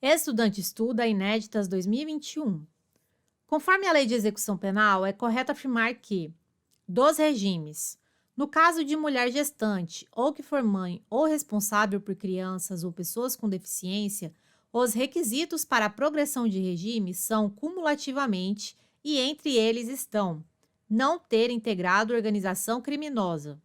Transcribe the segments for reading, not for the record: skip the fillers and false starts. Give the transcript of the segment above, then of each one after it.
Estudante estuda inéditas 2021. Conforme a Lei de Execução Penal, é correto afirmar que, dos regimes, no caso de mulher gestante ou que for mãe ou responsável por crianças ou pessoas com deficiência, os requisitos para a progressão de regime são cumulativamente e entre eles estão: não ter integrado organização criminosa.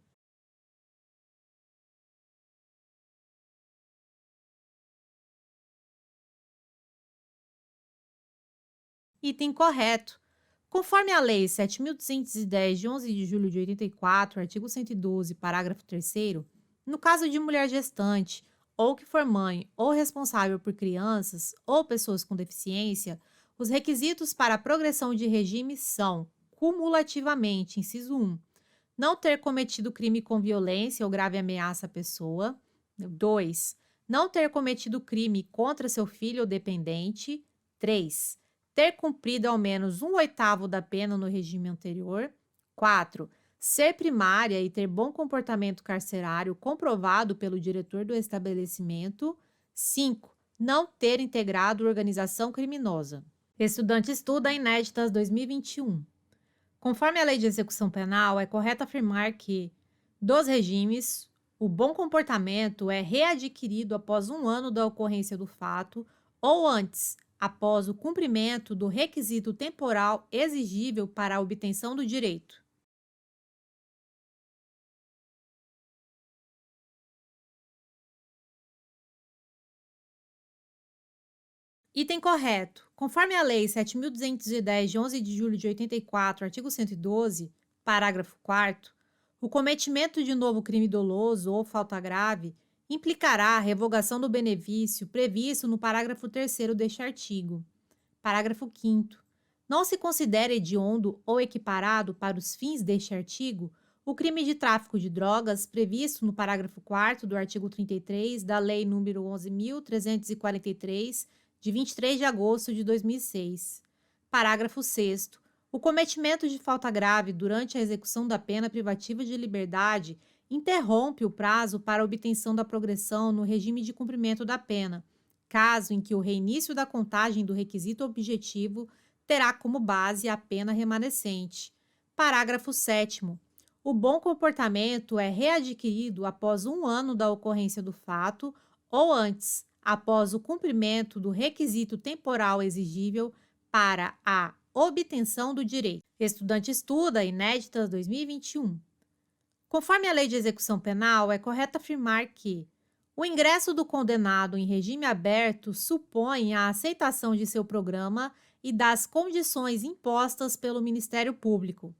Item correto. Conforme a Lei 7.210, de 11 de julho de 84, artigo 112, parágrafo 3º, no caso de mulher gestante, ou que for mãe ou responsável por crianças ou pessoas com deficiência, os requisitos para a progressão de regime são, cumulativamente, inciso 1, não ter cometido crime com violência ou grave ameaça à pessoa; 2, não ter cometido crime contra seu filho ou dependente; 3, ter cumprido ao menos um oitavo da pena no regime anterior; 4, ser primária e ter bom comportamento carcerário comprovado pelo diretor do estabelecimento; 5, não ter integrado organização criminosa. Estudante estuda inéditas 2021. Conforme a Lei de Execução Penal, é correto afirmar que, dos regimes, o bom comportamento é readquirido após um ano da ocorrência do fato ou antes, após o cumprimento do requisito temporal exigível para a obtenção do direito. Item correto. Conforme a Lei 7.210, de 11 de julho de 84, artigo 112, parágrafo 4º, o cometimento de novo crime doloso ou falta grave implicará a revogação do benefício previsto no parágrafo 3º deste artigo. Parágrafo 5º. Não se considera hediondo ou equiparado para os fins deste artigo o crime de tráfico de drogas previsto no parágrafo 4º do artigo 33 da Lei nº 11.343, de 23 de agosto de 2006. Parágrafo 6º. O cometimento de falta grave durante a execução da pena privativa de liberdade interrompe o prazo para a obtenção da progressão no regime de cumprimento da pena, caso em que o reinício da contagem do requisito objetivo terá como base a pena remanescente. Parágrafo 7º. O bom comportamento é readquirido após um ano da ocorrência do fato ou antes, após o cumprimento do requisito temporal exigível para a obtenção do direito. Estudante estuda inéditas 2021. Conforme a Lei de Execução Penal, é correto afirmar que o ingresso do condenado em regime aberto supõe a aceitação de seu programa e das condições impostas pelo Ministério Público.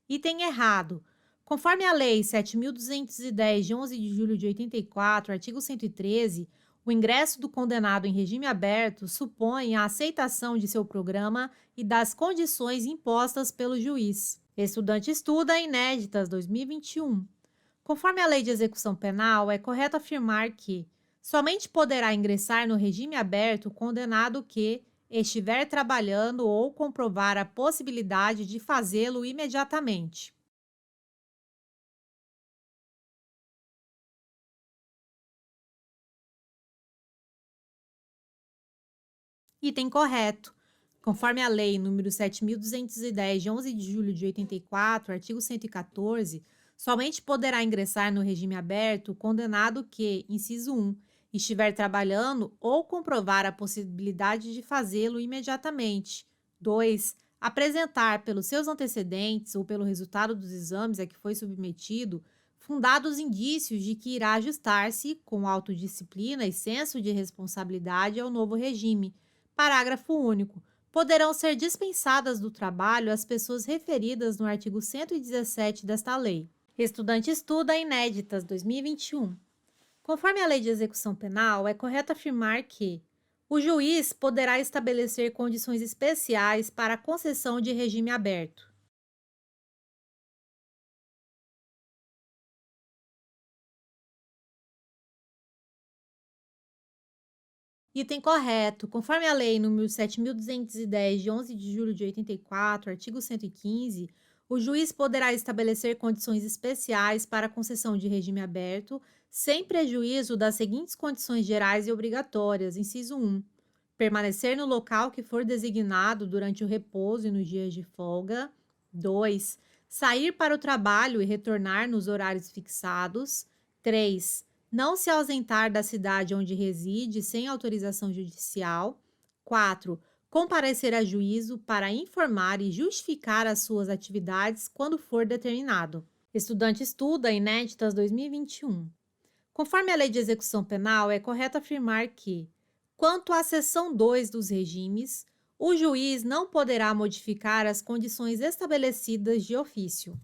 Item errado. Conforme a Lei 7.210, de 11 de julho de 84, artigo 113, o ingresso do condenado em regime aberto supõe a aceitação de seu programa e das condições impostas pelo juiz. Estudante estuda inéditas 2021. Conforme a Lei de Execução Penal, é correto afirmar que somente poderá ingressar no regime aberto o condenado que estiver trabalhando ou comprovar a possibilidade de fazê-lo imediatamente. Item correto. Conforme a Lei nº 7.210, de 11 de julho de 84, artigo 114, somente poderá ingressar no regime aberto o condenado que, inciso 1, estiver trabalhando ou comprovar a possibilidade de fazê-lo imediatamente. 2, apresentar pelos seus antecedentes ou pelo resultado dos exames a que foi submetido fundados indícios de que irá ajustar-se, com autodisciplina e senso de responsabilidade, ao novo regime. Parágrafo único. Poderão ser dispensadas do trabalho as pessoas referidas no artigo 117 desta lei. Estudante estuda inéditas 2021. Conforme a Lei de Execução Penal, é correto afirmar que o juiz poderá estabelecer condições especiais para a concessão de regime aberto. Item correto. Conforme a Lei nº 7.210, de 11 de julho de 84, artigo 115, O juiz poderá estabelecer condições especiais para a concessão de regime aberto, sem prejuízo das seguintes condições gerais e obrigatórias. Inciso 1. Permanecer no local que for designado durante o repouso e nos dias de folga. 2. Sair para o trabalho e retornar nos horários fixados. 3. Não se ausentar da cidade onde reside sem autorização judicial. 4. Comparecer a juízo para informar e justificar as suas atividades quando for determinado. Estudante estuda inéditas 2021. Conforme a Lei de Execução Penal, é correto afirmar que, quanto à seção 2 dos regimes, o juiz não poderá modificar as condições estabelecidas de ofício.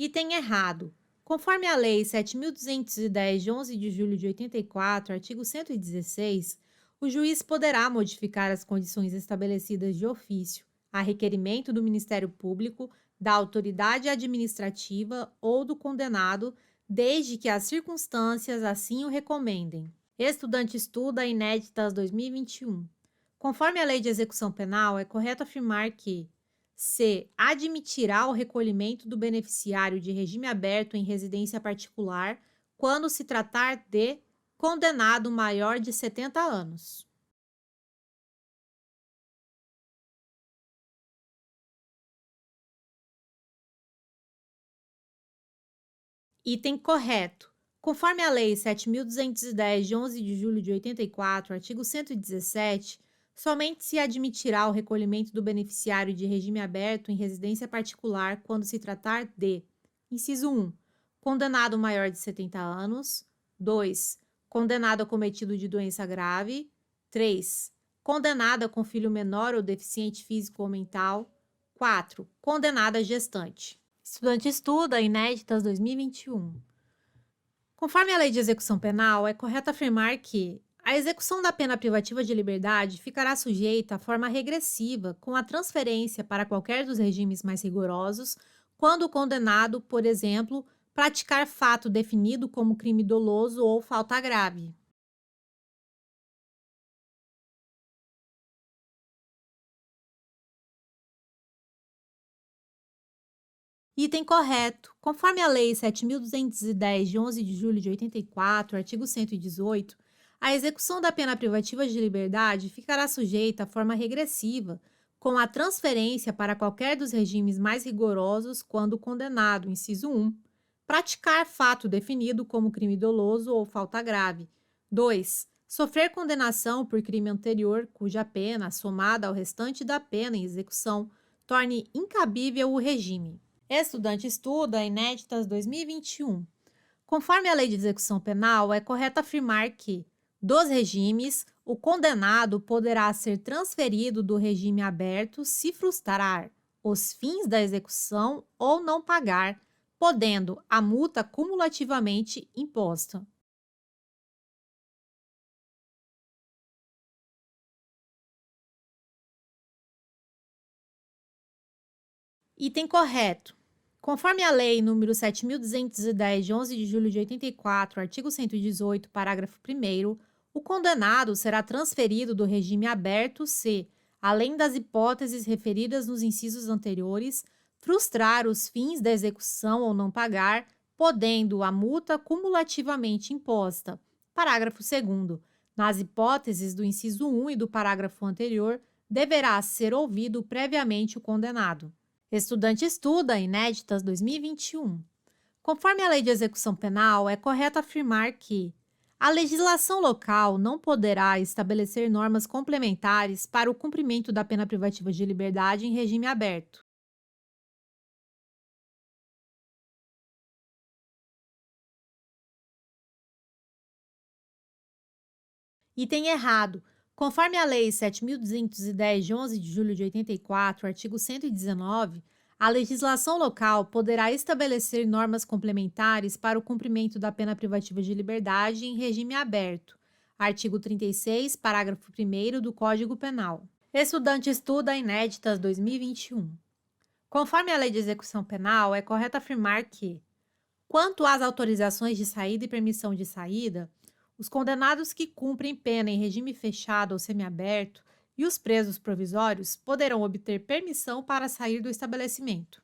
Item errado. Conforme a Lei 7.210, de 11 de julho de 84, artigo 116, o juiz poderá modificar as condições estabelecidas de ofício, a requerimento do Ministério Público, da autoridade administrativa ou do condenado, desde que as circunstâncias assim o recomendem. Estudante estuda inéditas 2021. Conforme a Lei de Execução Penal, é correto afirmar que C. Admitirá o recolhimento do beneficiário de regime aberto em residência particular quando se tratar de condenado maior de 70 anos. Item correto. Conforme a Lei 7.210, de 11 de julho de 84, artigo 117, somente se admitirá o recolhimento do beneficiário de regime aberto em residência particular quando se tratar de: inciso 1. Condenado maior de 70 anos. 2. Condenado acometido de doença grave. 3. Condenada com filho menor ou deficiente físico ou mental. 4. Condenada gestante. Estudante estuda inéditas 2021. Conforme a Lei de Execução Penal, é correto afirmar que a execução da pena privativa de liberdade ficará sujeita à forma regressiva, com a transferência para qualquer dos regimes mais rigorosos, quando o condenado, por exemplo, praticar fato definido como crime doloso ou falta grave. Item correto. Conforme a Lei 7.210, de 11 de julho de 84, artigo 118, a execução da pena privativa de liberdade ficará sujeita à forma regressiva, com a transferência para qualquer dos regimes mais rigorosos quando o condenado, inciso 1, praticar fato definido como crime doloso ou falta grave. 2. Sofrer condenação por crime anterior cuja pena, somada ao restante da pena em execução, torne incabível o regime. Estudante estuda inéditas 2021. Conforme a Lei de Execução Penal, é correto afirmar que, dos regimes, o condenado poderá ser transferido do regime aberto se frustrar os fins da execução ou não pagar, podendo a multa cumulativamente imposta. Item correto. Conforme a Lei nº 7.210, de 11 de julho de 84, artigo 118, parágrafo 1º, o condenado será transferido do regime aberto se, além das hipóteses referidas nos incisos anteriores, frustrar os fins da execução ou não pagar, podendo a multa cumulativamente imposta. Parágrafo 2º. Nas hipóteses do inciso 1 e do parágrafo anterior, deverá ser ouvido previamente o condenado. Estudante estuda inéditas 2021. Conforme a Lei de Execução Penal, é correto afirmar que a legislação local não poderá estabelecer normas complementares para o cumprimento da pena privativa de liberdade em regime aberto. Item errado. Conforme a Lei 7.210, de 11 de julho de 84, artigo 119, a legislação local poderá estabelecer normas complementares para o cumprimento da pena privativa de liberdade em regime aberto. Artigo 36, parágrafo 1º do Código Penal. Estudante estuda inéditas 2021. Conforme a Lei de Execução Penal, é correto afirmar que, quanto às autorizações de saída e permissão de saída, Os condenados que cumprem pena em regime fechado ou semiaberto e os presos provisórios poderão obter permissão para sair do estabelecimento.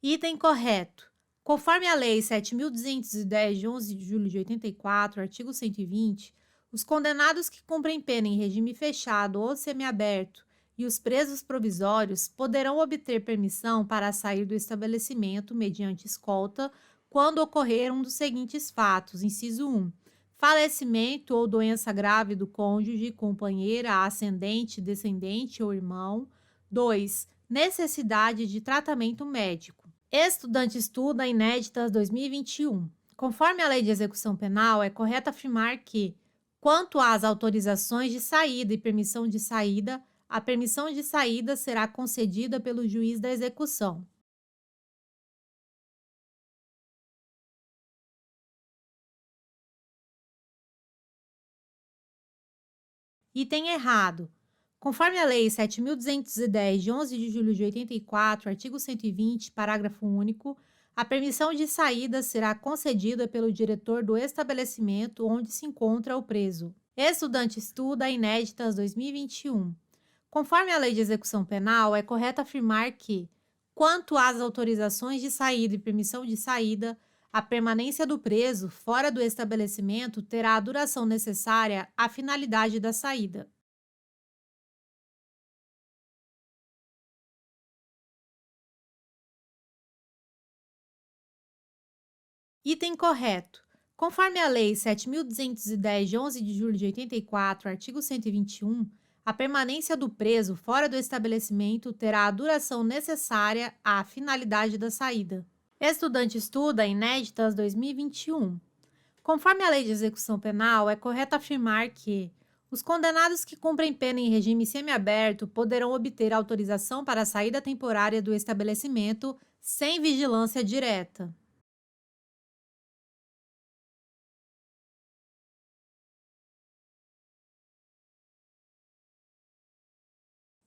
Item correto. Conforme a Lei 7.210, de 11 de julho de 84, artigo 120, os condenados que cumprem pena em regime fechado ou semiaberto e os presos provisórios poderão obter permissão para sair do estabelecimento mediante escolta quando ocorrer um dos seguintes fatos: inciso 1, falecimento ou doença grave do cônjuge, companheira, ascendente, descendente ou irmão; 2, necessidade de tratamento médico. Estudante estuda inéditas 2021. Conforme a Lei de Execução Penal, é correto afirmar que, quanto às autorizações de saída e permissão de saída, a permissão de saída será concedida pelo juiz da execução. Item errado. Conforme a Lei 7.210, de 11 de julho de 84, artigo 120, parágrafo único, a permissão de saída será concedida pelo diretor do estabelecimento onde se encontra o preso. Estudante estuda inéditas 2021. Conforme a Lei de Execução Penal, é correto afirmar que, quanto às autorizações de saída e permissão de saída, a permanência do preso fora do estabelecimento terá a duração necessária à finalidade da saída. Item correto. Conforme a Lei 7.210, de 11 de julho de 84, artigo 121, a permanência do preso fora do estabelecimento terá a duração necessária à finalidade da saída. Estudante estuda inéditas 2021. Conforme a Lei de Execução Penal, é correto afirmar que os condenados que cumprem pena em regime semiaberto poderão obter autorização para a saída temporária do estabelecimento sem vigilância direta.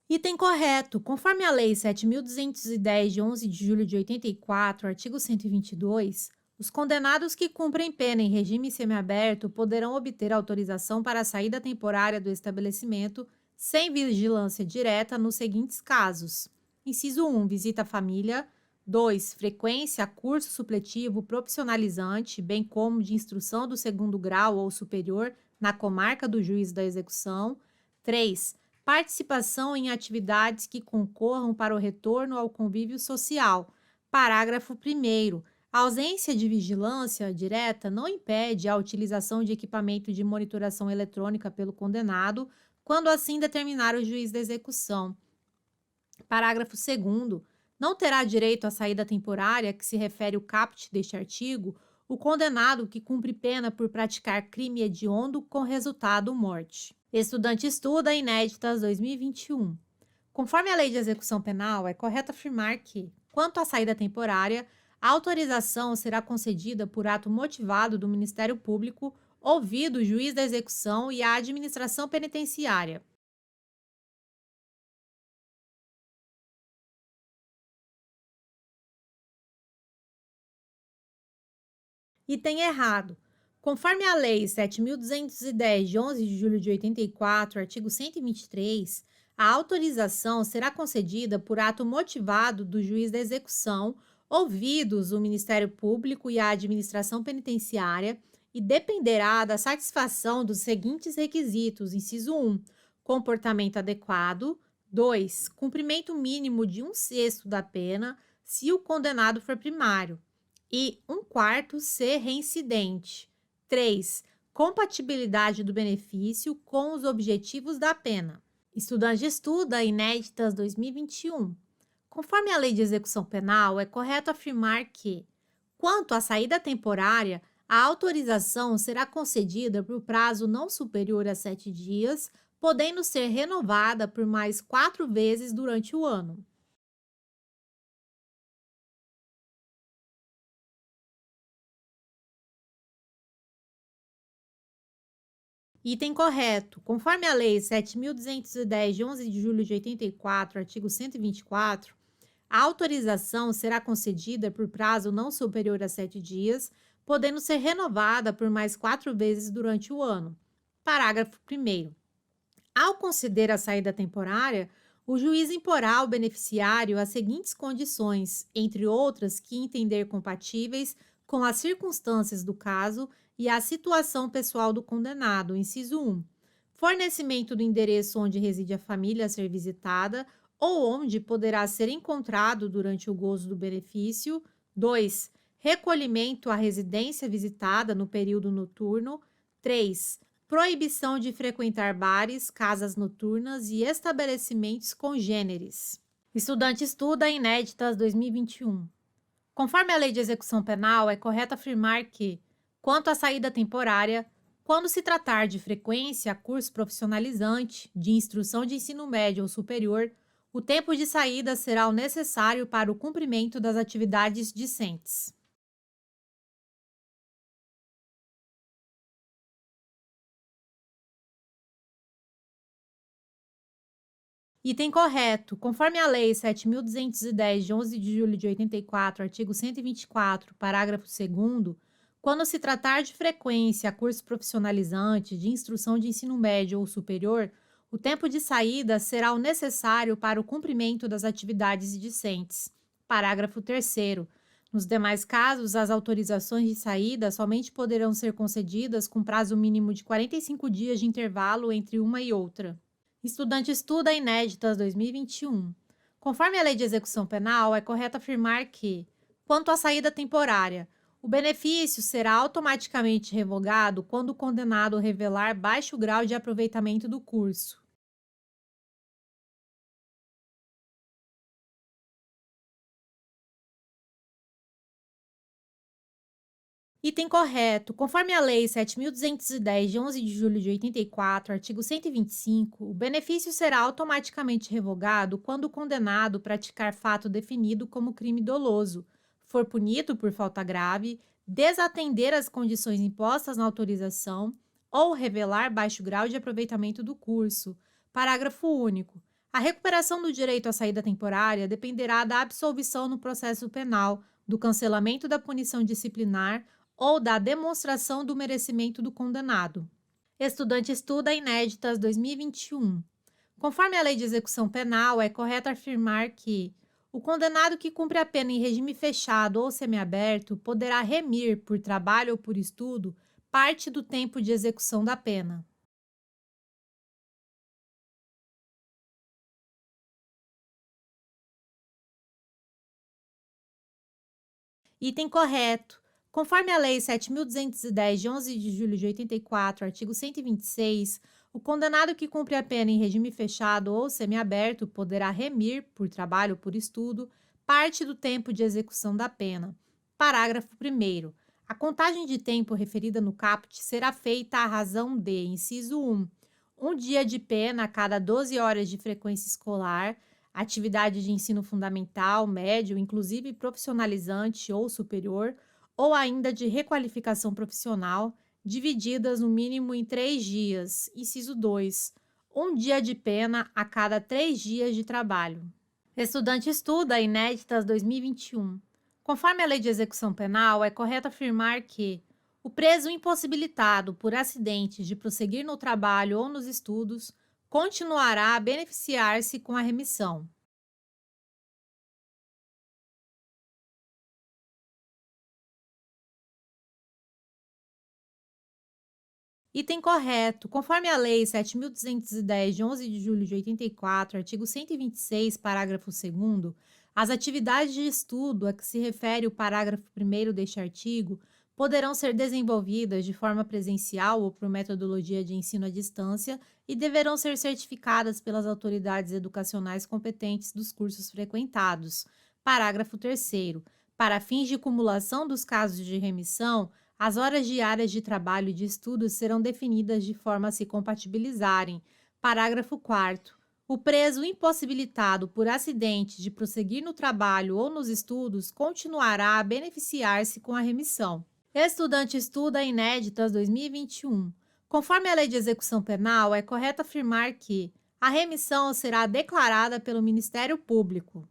Item correto. Conforme a Lei 7.210, de 11 de julho de 84, artigo 122, os condenados que cumprem pena em regime semiaberto poderão obter autorização para a saída temporária do estabelecimento sem vigilância direta nos seguintes casos: inciso 1, visita à família; 2, frequência a curso supletivo profissionalizante, bem como de instrução do segundo grau ou superior na comarca do juiz da execução; 3, participação em atividades que concorram para o retorno ao convívio social. Parágrafo 1º. A ausência de vigilância direta não impede a utilização de equipamento de monitoração eletrônica pelo condenado, quando assim determinar o juiz da execução. Parágrafo 2º. Não terá direito à saída temporária, que se refere o caput deste artigo, o condenado que cumpre pena por praticar crime hediondo com resultado morte. Estudante estuda inéditas 2021. Conforme a Lei de Execução Penal, é correto afirmar que, quanto à saída temporária, a autorização será concedida por ato motivado do Ministério Público, ouvido o juiz da execução e a administração penitenciária. Item errado. Conforme a Lei 7.210, de 11 de julho de 84, artigo 123, a autorização será concedida por ato motivado do juiz da execução, ouvidos o Ministério Público e a administração penitenciária, e dependerá da satisfação dos seguintes requisitos: inciso 1, comportamento adequado; 2, cumprimento mínimo de um sexto da pena, se o condenado for primário, e um quarto ser reincidente; 3, compatibilidade do benefício com os objetivos da pena. Estudante estuda inéditas 2021. Conforme a Lei de Execução Penal, é correto afirmar que, quanto à saída temporária, a autorização será concedida por prazo não superior a 7 dias, podendo ser renovada por mais 4 vezes durante o ano. Item correto. Conforme a Lei 7.210, de 11 de julho de 84, artigo 124, a autorização será concedida por prazo não superior a 7 dias, podendo ser renovada por mais 4 vezes durante o ano. Parágrafo 1º. Ao conceder a saída temporária, o juiz imporá ao beneficiário as seguintes condições, entre outras que entender compatíveis com as circunstâncias do caso e a situação pessoal do condenado, inciso 1. Fornecimento do endereço onde reside a família a ser visitada ou onde poderá ser encontrado durante o gozo do benefício. 2. Recolhimento à residência visitada no período noturno. 3. Proibição de frequentar bares, casas noturnas e estabelecimentos congêneres. Estudante estuda inéditas 2021. Conforme a Lei de Execução Penal, é correto afirmar que, quanto à saída temporária, quando se tratar de frequência, curso profissionalizante, de instrução de ensino médio ou superior, o tempo de saída será o necessário para o cumprimento das atividades discentes. Item correto. Conforme a Lei 7.210, de 11 de julho de 84, artigo 124, parágrafo 2º, quando se tratar de frequência, curso profissionalizante, de instrução de ensino médio ou superior, o tempo de saída será o necessário para o cumprimento das atividades discentes. Parágrafo 3º. Nos demais casos, as autorizações de saída somente poderão ser concedidas com prazo mínimo de 45 dias de intervalo entre uma e outra. Estudante estuda inéditas 2021. Conforme a Lei de Execução Penal, é correto afirmar que, quanto à saída temporária, o benefício será automaticamente revogado quando o condenado revelar baixo grau de aproveitamento do curso. Item correto. Conforme a Lei 7.210, de 11 de julho de 84, artigo 125, o benefício será automaticamente revogado quando o condenado praticar fato definido como crime doloso, for punido por falta grave, desatender as condições impostas na autorização ou revelar baixo grau de aproveitamento do curso. Parágrafo único. A recuperação do direito à saída temporária dependerá da absolvição no processo penal, do cancelamento da punição disciplinar ou da demonstração do merecimento do condenado. Estudante estuda inéditas 2021. Conforme a Lei de Execução Penal, é correto afirmar que o condenado que cumpre a pena em regime fechado ou semiaberto poderá remir, por trabalho ou por estudo, parte do tempo de execução da pena. Item correto. Conforme a Lei 7.210, de 11 de julho de 84, artigo 126, o condenado que cumpre a pena em regime fechado ou semiaberto poderá remir, por trabalho ou por estudo, parte do tempo de execução da pena. Parágrafo 1º. A contagem de tempo referida no caput será feita à razão de, inciso 1, um dia de pena a cada 12 horas de frequência escolar, atividade de ensino fundamental, médio, inclusive profissionalizante ou superior, ou ainda de requalificação profissional, divididas no mínimo em 3 dias, inciso 2, um dia de pena a cada 3 dias de trabalho. Estudante estuda inéditas 2021. Conforme a Lei de Execução Penal, é correto afirmar que o preso impossibilitado por acidente de prosseguir no trabalho ou nos estudos continuará a beneficiar-se com a remissão. Item correto. Conforme a Lei 7.210, de 11 de julho de 84, artigo 126, parágrafo 2º, as atividades de estudo a que se refere o parágrafo 1º deste artigo poderão ser desenvolvidas de forma presencial ou por metodologia de ensino à distância e deverão ser certificadas pelas autoridades educacionais competentes dos cursos frequentados. Parágrafo 3º. Para fins de cumulação dos casos de remissão, as horas diárias de trabalho e de estudo serão definidas de forma a se compatibilizarem. Parágrafo 4º. O preso impossibilitado por acidente de prosseguir no trabalho ou nos estudos continuará a beneficiar-se com a remissão. Estudante estuda inéditas 2021. Conforme a Lei de Execução Penal, é correto afirmar que a remissão será declarada pelo Ministério Público.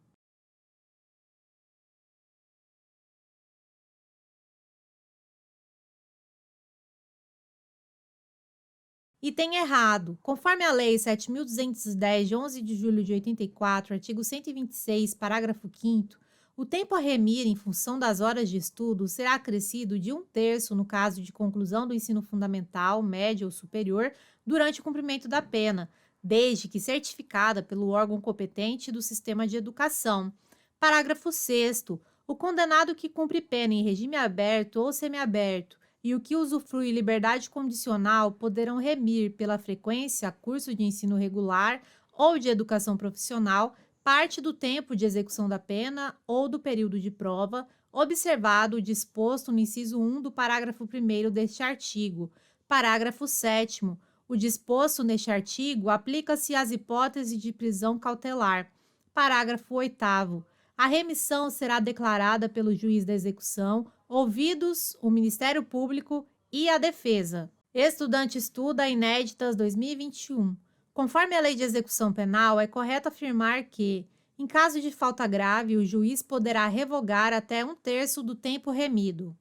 Item errado. Conforme a Lei 7.210, de 11 de julho de 84, artigo 126, parágrafo 5º, o tempo a remir em função das horas de estudo será acrescido de um terço no caso de conclusão do ensino fundamental, médio ou superior durante o cumprimento da pena, desde que certificada pelo órgão competente do sistema de educação. Parágrafo 6º. O condenado que cumpre pena em regime aberto ou semiaberto e o que usufrui liberdade condicional poderão remir pela frequência a curso de ensino regular ou de educação profissional parte do tempo de execução da pena ou do período de prova, observado o disposto no inciso 1 do parágrafo 1º deste artigo. Parágrafo 7º. O disposto neste artigo aplica-se às hipóteses de prisão cautelar. Parágrafo 8º. A remissão será declarada pelo juiz da execução, ouvidos o Ministério Público e a defesa. Estudante estuda inéditas 2021. Conforme a Lei de Execução Penal, é correto afirmar que, em caso de falta grave, o juiz poderá revogar até um terço do tempo remido.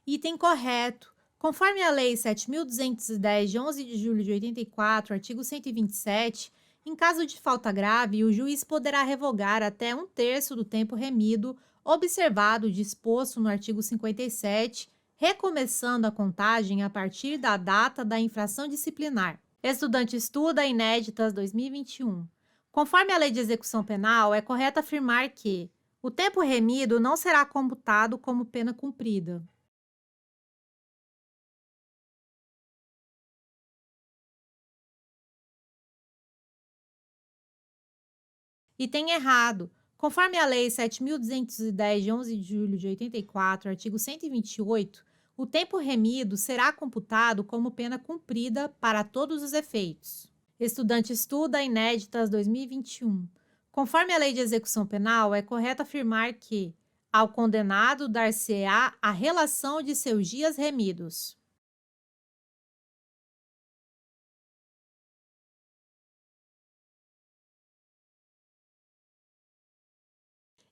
Item correto. Conforme a Lei 7.210, de 11 de julho de 84, artigo 127, em caso de falta grave, o juiz poderá revogar até um terço do tempo remido, observado o disposto no artigo 57, recomeçando a contagem a partir da data da infração disciplinar. Estudante estuda inéditas 2021. Conforme a Lei de Execução Penal, é correto afirmar que o tempo remido não será computado como pena cumprida. Item errado. Conforme a Lei 7.210, de 11 de julho de 84, artigo 128, o tempo remido será computado como pena cumprida para todos os efeitos. Estudante estuda inéditas 2021. Conforme a Lei de Execução Penal, é correto afirmar que, ao condenado dar-se-á a relação de seus dias remidos.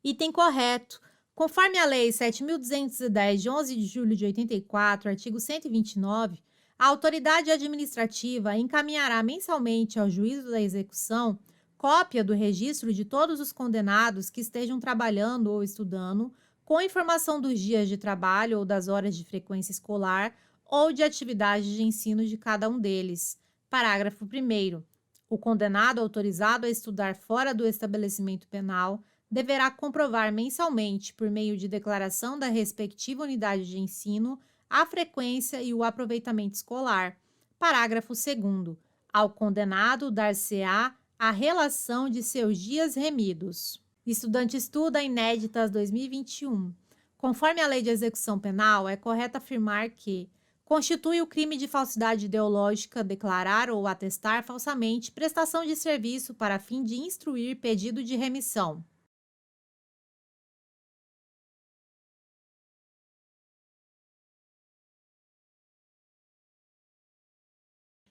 Item correto. Conforme a Lei 7.210, de 11 de julho de 84, artigo 129, a autoridade administrativa encaminhará mensalmente ao juízo da execução cópia do registro de todos os condenados que estejam trabalhando ou estudando, com informação dos dias de trabalho ou das horas de frequência escolar ou de atividades de ensino de cada um deles. Parágrafo 1º. O condenado autorizado a estudar fora do estabelecimento penal deverá comprovar mensalmente, por meio de declaração da respectiva unidade de ensino, a frequência e o aproveitamento escolar. Parágrafo 2º. Ao condenado dar-se-á a relação de seus dias remidos. Estudante estuda inéditas 2021. Conforme a Lei de Execução Penal, é correto afirmar que constitui o crime de falsidade ideológica declarar ou atestar falsamente prestação de serviço para fim de instruir pedido de remissão.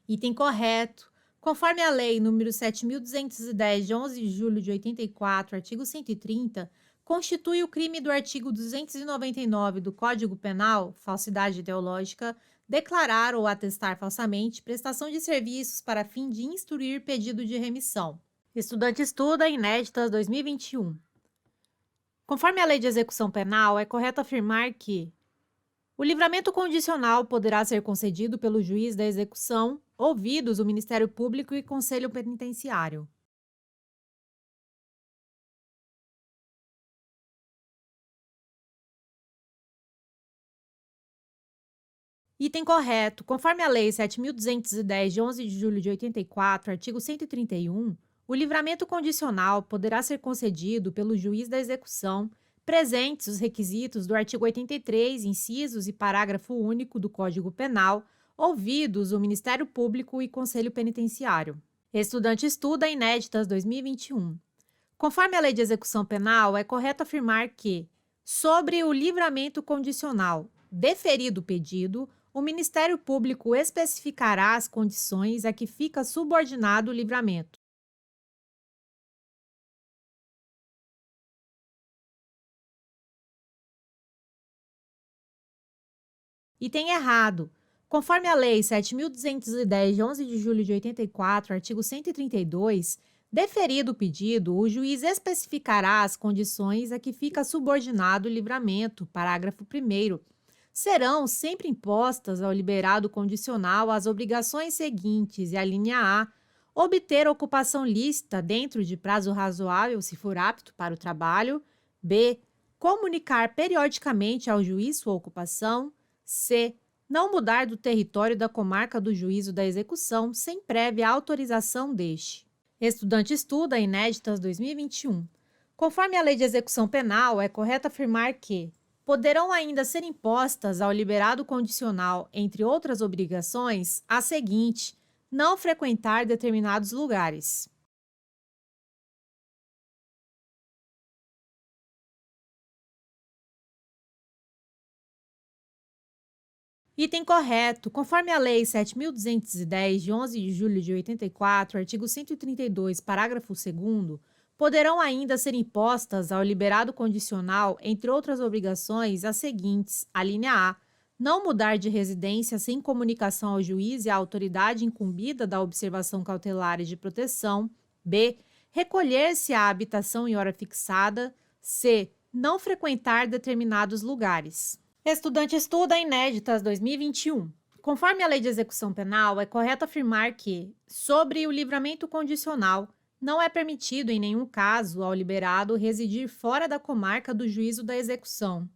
Item correto. Conforme a Lei nº 7.210, de 11 de julho de 84, artigo 130, constitui o crime do artigo 299 do Código Penal, falsidade ideológica, declarar ou atestar falsamente prestação de serviços para fim de instruir pedido de remissão. Estudante estuda inéditas 2021. Conforme a Lei de Execução Penal, é correto afirmar que o livramento condicional poderá ser concedido pelo juiz da execução, ouvidos o Ministério Público e Conselho Penitenciário. Item correto. Conforme a Lei 7.210, de 11 de julho de 84, artigo 131, o livramento condicional poderá ser concedido pelo juiz da execução, presentes os requisitos do artigo 83, incisos e parágrafo único do Código Penal, ouvidos o Ministério Público e Conselho Penitenciário. Estudante estuda inéditas 2021. Conforme a Lei de Execução Penal, é correto afirmar que, sobre o livramento condicional deferido o pedido, o Ministério Público especificará as condições a que fica subordinado o livramento. Item errado. Conforme a Lei 7.210, de 11 de julho de 84, artigo 132, deferido o pedido, o juiz especificará as condições a que fica subordinado o livramento, parágrafo 1º. Serão sempre impostas ao liberado condicional as obrigações seguintes e a linha A: obter ocupação lícita dentro de prazo razoável se for apto para o trabalho; B, comunicar periodicamente ao juiz sua ocupação; C, não mudar do território da comarca do juízo da execução sem prévia autorização deste. Estudante estuda Inéditas 2021. Conforme a Lei de Execução Penal, é correto afirmar que poderão ainda ser impostas ao liberado condicional, entre outras obrigações, a seguinte: não frequentar determinados lugares. Item correto. Conforme a Lei 7.210, de 11 de julho de 84, artigo 132, parágrafo 2º, poderão ainda ser impostas ao liberado condicional, entre outras obrigações, as seguintes: a linha A: não mudar de residência sem comunicação ao juiz e à autoridade incumbida da observação cautelar e de proteção; B, recolher-se à habitação em hora fixada; C, não frequentar determinados lugares. Estudante estuda Inéditas 2021. Conforme a Lei de Execução Penal, é correto afirmar que, sobre o livramento condicional, não é permitido em nenhum caso ao liberado residir fora da comarca do juízo da execução.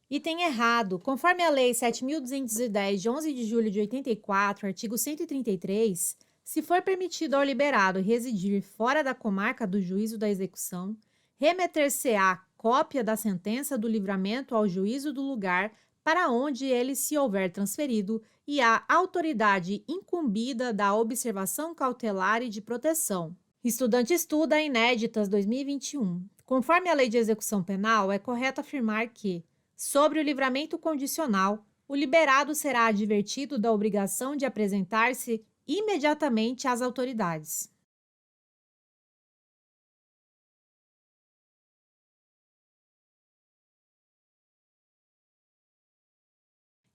Item errado. Conforme a Lei 7.210, de 11 de julho de 84, artigo 133, se for permitido ao liberado residir fora da comarca do juízo da execução, remeter-se-á cópia da sentença do livramento ao juízo do lugar para onde ele se houver transferido e à autoridade incumbida da observação cautelar e de proteção. Estudante estuda Inéditas 2021. Conforme a Lei de Execução Penal, é correto afirmar que, sobre o livramento condicional, o liberado será advertido da obrigação de apresentar-se imediatamente às autoridades.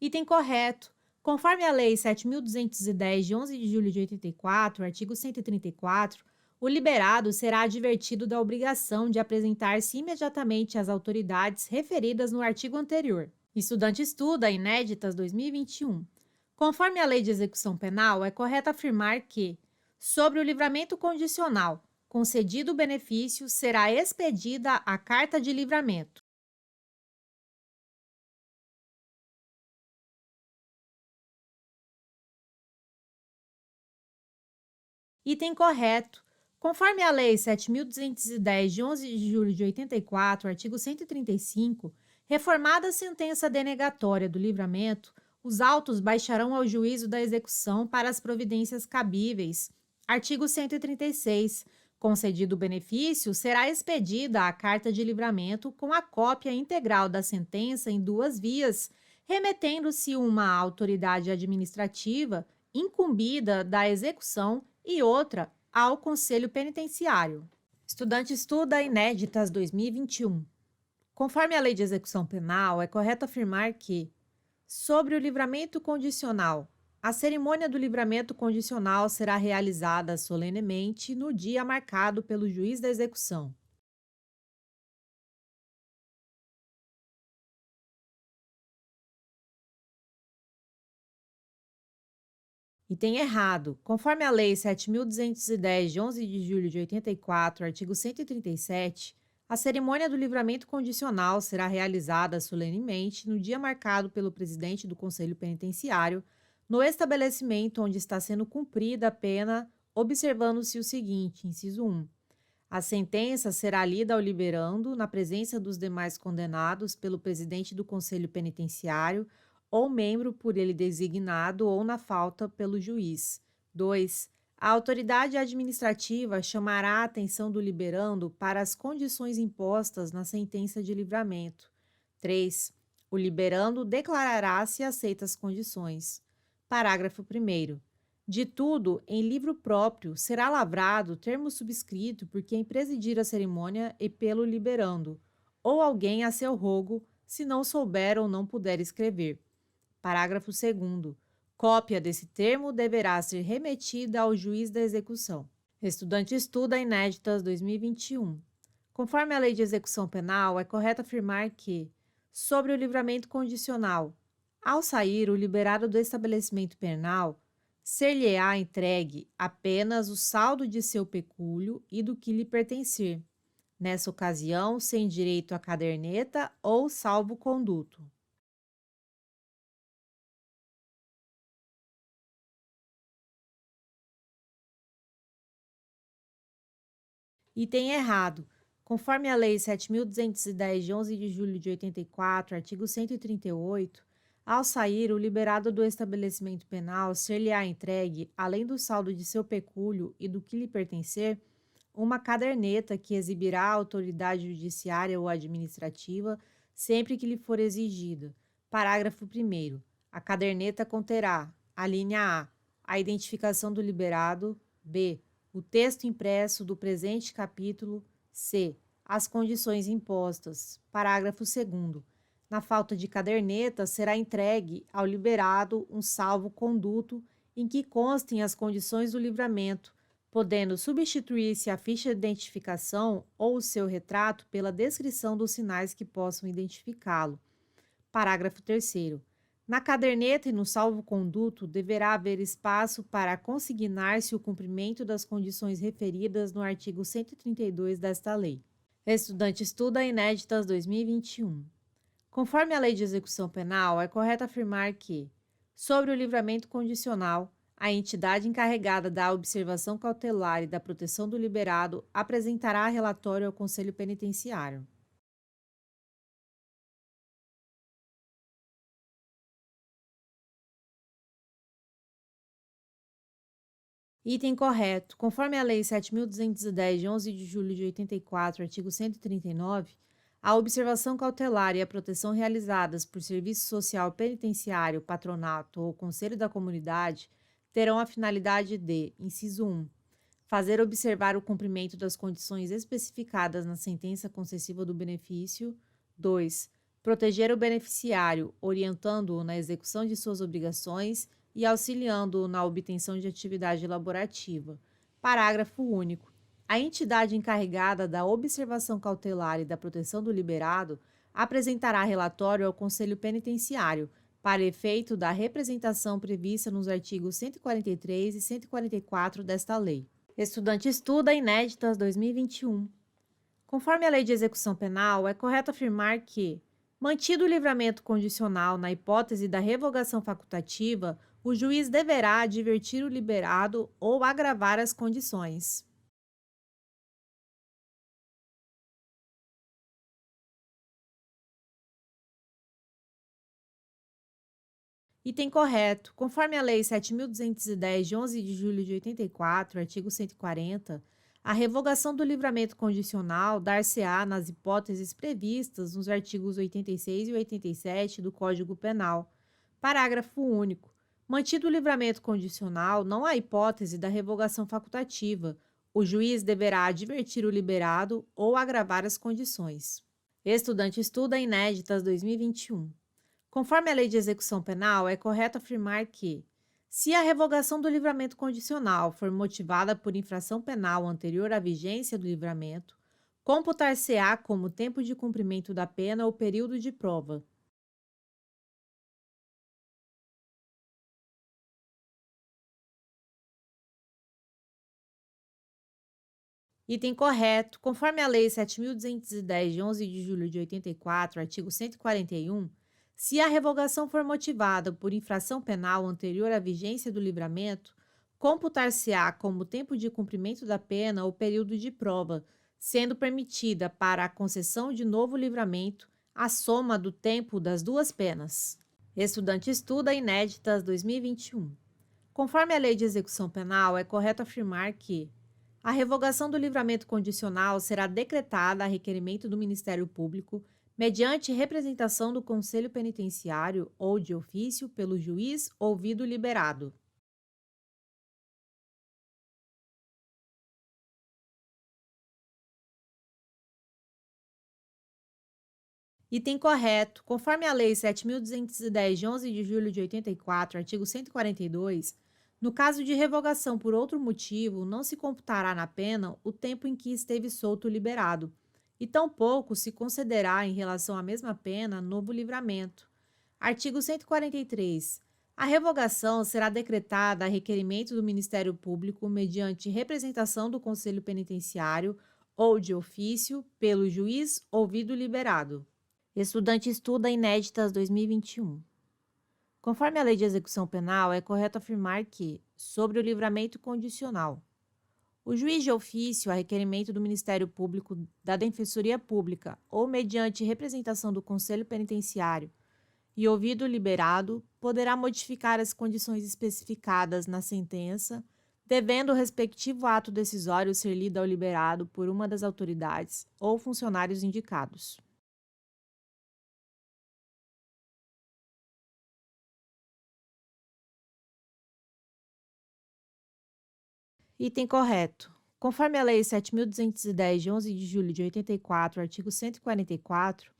Item correto. Conforme a Lei 7.210, de 11 de julho de 84, artigo 134, o liberado será advertido da obrigação de apresentar-se imediatamente às autoridades referidas no artigo anterior. Estudante estuda Inéditas 2021. Conforme a Lei de Execução Penal, é correto afirmar que, sobre o livramento condicional concedido o benefício, será expedida a carta de livramento. Item correto. Conforme a Lei 7.210, de 11 de julho de 84, artigo 135, reformada a sentença denegatória do livramento, os autos baixarão ao juízo da execução para as providências cabíveis. Artigo 136. Concedido o benefício, será expedida a carta de livramento com a cópia integral da sentença em duas vias, remetendo-se uma à autoridade administrativa incumbida da execução e outra ao Conselho Penitenciário. Estudante estuda Inéditas 2021. Conforme a Lei de Execução Penal, é correto afirmar que, sobre o livramento condicional, a cerimônia do livramento condicional será realizada solenemente no dia marcado pelo juiz da execução. Item errado. Conforme a Lei 7.210, de 11 de julho de 84, artigo 137, a cerimônia do livramento condicional será realizada solenemente no dia marcado pelo presidente do Conselho Penitenciário, no estabelecimento onde está sendo cumprida a pena, observando-se o seguinte: inciso 1. A sentença será lida ao liberando, na presença dos demais condenados, pelo presidente do Conselho Penitenciário ou membro por ele designado ou na falta pelo juiz. 2. A autoridade administrativa chamará a atenção do liberando para as condições impostas na sentença de livramento. 3. O liberando declarará se aceita as condições. Parágrafo 1º. De tudo, em livro próprio, será lavrado termo subscrito por quem presidir a cerimônia e pelo liberando, ou alguém a seu rogo, se não souber ou não puder escrever. Parágrafo 2º. Cópia desse termo deverá ser remetida ao juiz da execução. Estudante estuda inéditas 2021. Conforme a Lei de Execução Penal, é correto afirmar que, sobre o livramento condicional, ao sair o liberado do estabelecimento penal, ser-lhe-á entregue apenas o saldo de seu pecúlio e do que lhe pertencer, nessa ocasião sem direito à caderneta ou salvo-conduto. Item errado. Conforme a Lei 7.210, de 11 de julho de 84, artigo 138, ao sair o liberado do estabelecimento penal, ser-lhe-á entregue, além do saldo de seu pecúlio e do que lhe pertencer, uma caderneta que exibirá a autoridade judiciária ou administrativa sempre que lhe for exigida. Parágrafo 1º. A caderneta conterá: a linha a identificação do liberado, b, o texto impresso do presente capítulo, c, as condições impostas. Parágrafo 2º. Na falta de caderneta, será entregue ao liberado um salvo-conduto em que constem as condições do livramento, podendo substituir-se a ficha de identificação ou o seu retrato pela descrição dos sinais que possam identificá-lo. Parágrafo 3º. Na caderneta e no salvo-conduto deverá haver espaço para consignar-se o cumprimento das condições referidas no artigo 132 desta lei. Estudante estuda inéditas 2021. Conforme a Lei de Execução Penal, é correto afirmar que, sobre o livramento condicional, a entidade encarregada da observação cautelar e da proteção do liberado apresentará relatório ao Conselho Penitenciário. Item correto. Conforme a Lei 7.210, de 11 de julho de 84, artigo 139, a observação cautelar e a proteção realizadas por Serviço Social Penitenciário, Patronato ou Conselho da Comunidade terão a finalidade de, inciso 1, fazer observar o cumprimento das condições especificadas na sentença concessiva do benefício. 2. Proteger o beneficiário, orientando-o na execução de suas obrigações e auxiliando-o na obtenção de atividade laborativa. Parágrafo único. A entidade encarregada da observação cautelar e da proteção do liberado apresentará relatório ao Conselho Penitenciário, para efeito da representação prevista nos artigos 143 e 144 desta lei. Estudante estuda inéditas 2021. Conforme a Lei de Execução Penal, é correto afirmar que, mantido o livramento condicional na hipótese da revogação facultativa, o juiz deverá advertir o liberado ou agravar as condições. Item correto. Conforme a Lei 7.210, de 11 de julho de 84, artigo 140, a revogação do livramento condicional dar-se-á nas hipóteses previstas nos artigos 86 e 87 do Código Penal. Parágrafo único. Mantido o livramento condicional, não há hipótese da revogação facultativa. O juiz deverá advertir o liberado ou agravar as condições. Estudante estuda inéditas 2021. Conforme a Lei de Execução Penal, é correto afirmar que, se a revogação do livramento condicional for motivada por infração penal anterior à vigência do livramento, computar-se-á como tempo de cumprimento da pena o período de prova. Item correto. Conforme a Lei 7.210, de 11 de julho de 84, artigo 141, se a revogação for motivada por infração penal anterior à vigência do livramento, computar-se-á como tempo de cumprimento da pena o período de prova, sendo permitida para a concessão de novo livramento a soma do tempo das duas penas. Estudante estuda inéditas 2021. Conforme a Lei de Execução Penal, é correto afirmar que a revogação do livramento condicional será decretada a requerimento do Ministério Público, mediante representação do Conselho Penitenciário ou de ofício pelo juiz ouvido liberado. Item correto. Conforme a Lei 7.210, de 11 de julho de 84, artigo 142, no caso de revogação por outro motivo, não se computará na pena o tempo em que esteve solto ou liberado, e tampouco se concederá, em relação à mesma pena, novo livramento. Artigo 143. A revogação será decretada a requerimento do Ministério Público mediante representação do Conselho Penitenciário ou de ofício pelo juiz ouvido liberado. Estudante estuda inéditas 2021. Conforme a Lei de Execução Penal, é correto afirmar que, sobre o livramento condicional, o juiz de ofício, a requerimento do Ministério Público, da Defensoria Pública ou mediante representação do Conselho Penitenciário e ouvido o liberado, poderá modificar as condições especificadas na sentença, devendo o respectivo ato decisório ser lido ao liberado por uma das autoridades ou funcionários indicados. Item correto. Conforme a Lei 7.210, de 11 de julho de 84, artigo 144,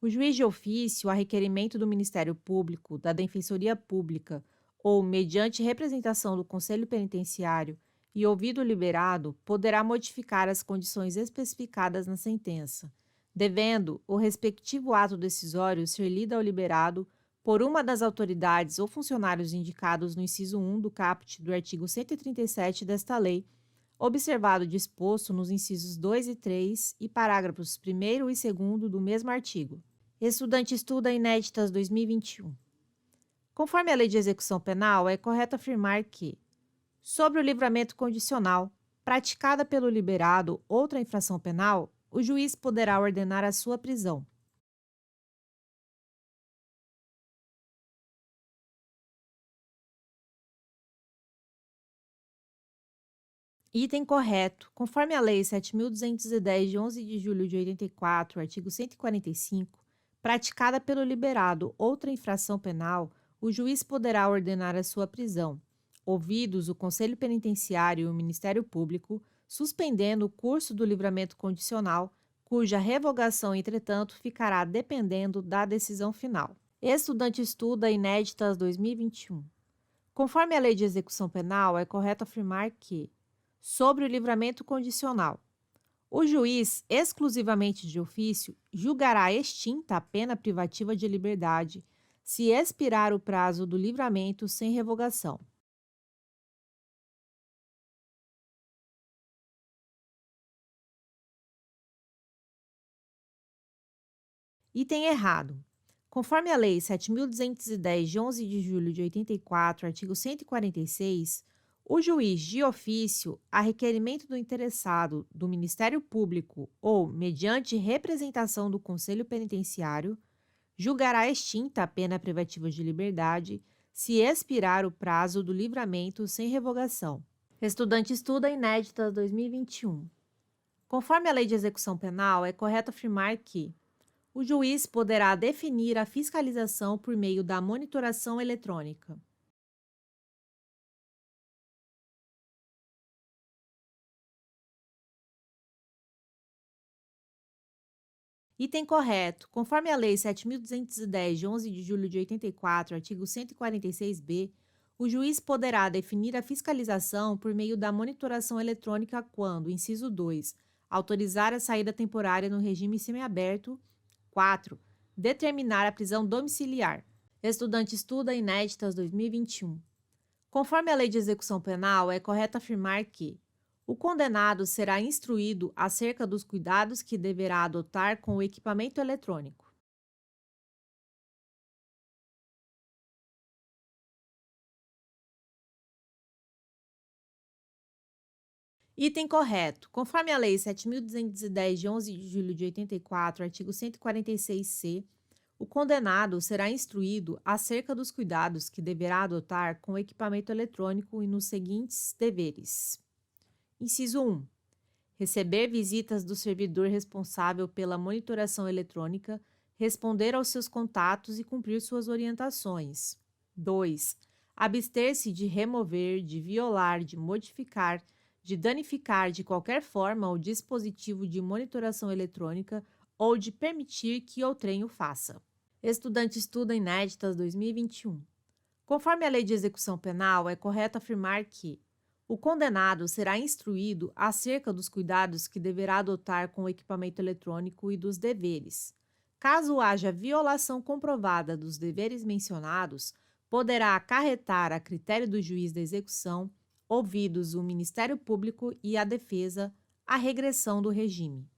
o juiz de ofício, a requerimento do Ministério Público, da Defensoria Pública ou mediante representação do Conselho Penitenciário e ouvido o liberado, poderá modificar as condições especificadas na sentença, devendo o respectivo ato decisório ser lido ao liberado por uma das autoridades ou funcionários indicados no inciso 1 do caput do artigo 137 desta lei, observado o disposto nos incisos 2 e 3 e parágrafos 1º e 2º do mesmo artigo. Estudante estuda inéditas 2021. Conforme a Lei de Execução Penal, é correto afirmar que, sobre o livramento condicional, praticada pelo liberado outra infração penal, o juiz poderá ordenar a sua prisão. Item correto. Conforme a Lei 7.210, de 11 de julho de 84, artigo 145, praticada pelo liberado outra infração penal, o juiz poderá ordenar a sua prisão, ouvidos o Conselho Penitenciário e o Ministério Público, suspendendo o curso do livramento condicional, cuja revogação, entretanto, ficará dependendo da decisão final. Estudante estuda inéditas 2021. Conforme a Lei de Execução Penal, é correto afirmar que, sobre o livramento condicional, o juiz, exclusivamente de ofício, julgará extinta a pena privativa de liberdade se expirar o prazo do livramento sem revogação. Item errado. Conforme a Lei 7.210, de 11 de julho de 84, artigo 146, o juiz de ofício, a requerimento do interessado do Ministério Público ou mediante representação do Conselho Penitenciário, julgará extinta a pena privativa de liberdade se expirar o prazo do livramento sem revogação. Estudante estuda inédita 2021. Conforme a Lei de Execução Penal, é correto afirmar que o juiz poderá definir a fiscalização por meio da monitoração eletrônica. Item correto. Conforme a Lei 7.210, de 11 de julho de 84, artigo 146b, o juiz poderá definir a fiscalização por meio da monitoração eletrônica quando, inciso 2, autorizar a saída temporária no regime semiaberto. 4. Determinar a prisão domiciliar. Estudante estuda inéditas 2021. Conforme a Lei de Execução Penal, é correto afirmar que o condenado será instruído acerca dos cuidados que deverá adotar com o equipamento eletrônico. Item correto. Conforme a Lei 7.210, de 11 de julho de 84, artigo 146c, O condenado será instruído acerca dos cuidados que deverá adotar com o equipamento eletrônico e nos seguintes deveres. Inciso 1. Receber visitas do servidor responsável pela monitoração eletrônica, responder aos seus contatos e cumprir suas orientações. 2. Abster-se de remover, de violar, de modificar, de danificar de qualquer forma o dispositivo de monitoração eletrônica ou de permitir que outrem o faça. Estudante Estuda Inéditas 2021. Conforme a Lei de Execução Penal, é correto afirmar que o condenado será instruído acerca dos cuidados que deverá adotar com o equipamento eletrônico e dos deveres. Caso haja violação comprovada dos deveres mencionados, poderá acarretar, a critério do juiz da execução, ouvidos o Ministério Público e a defesa, a regressão do regime.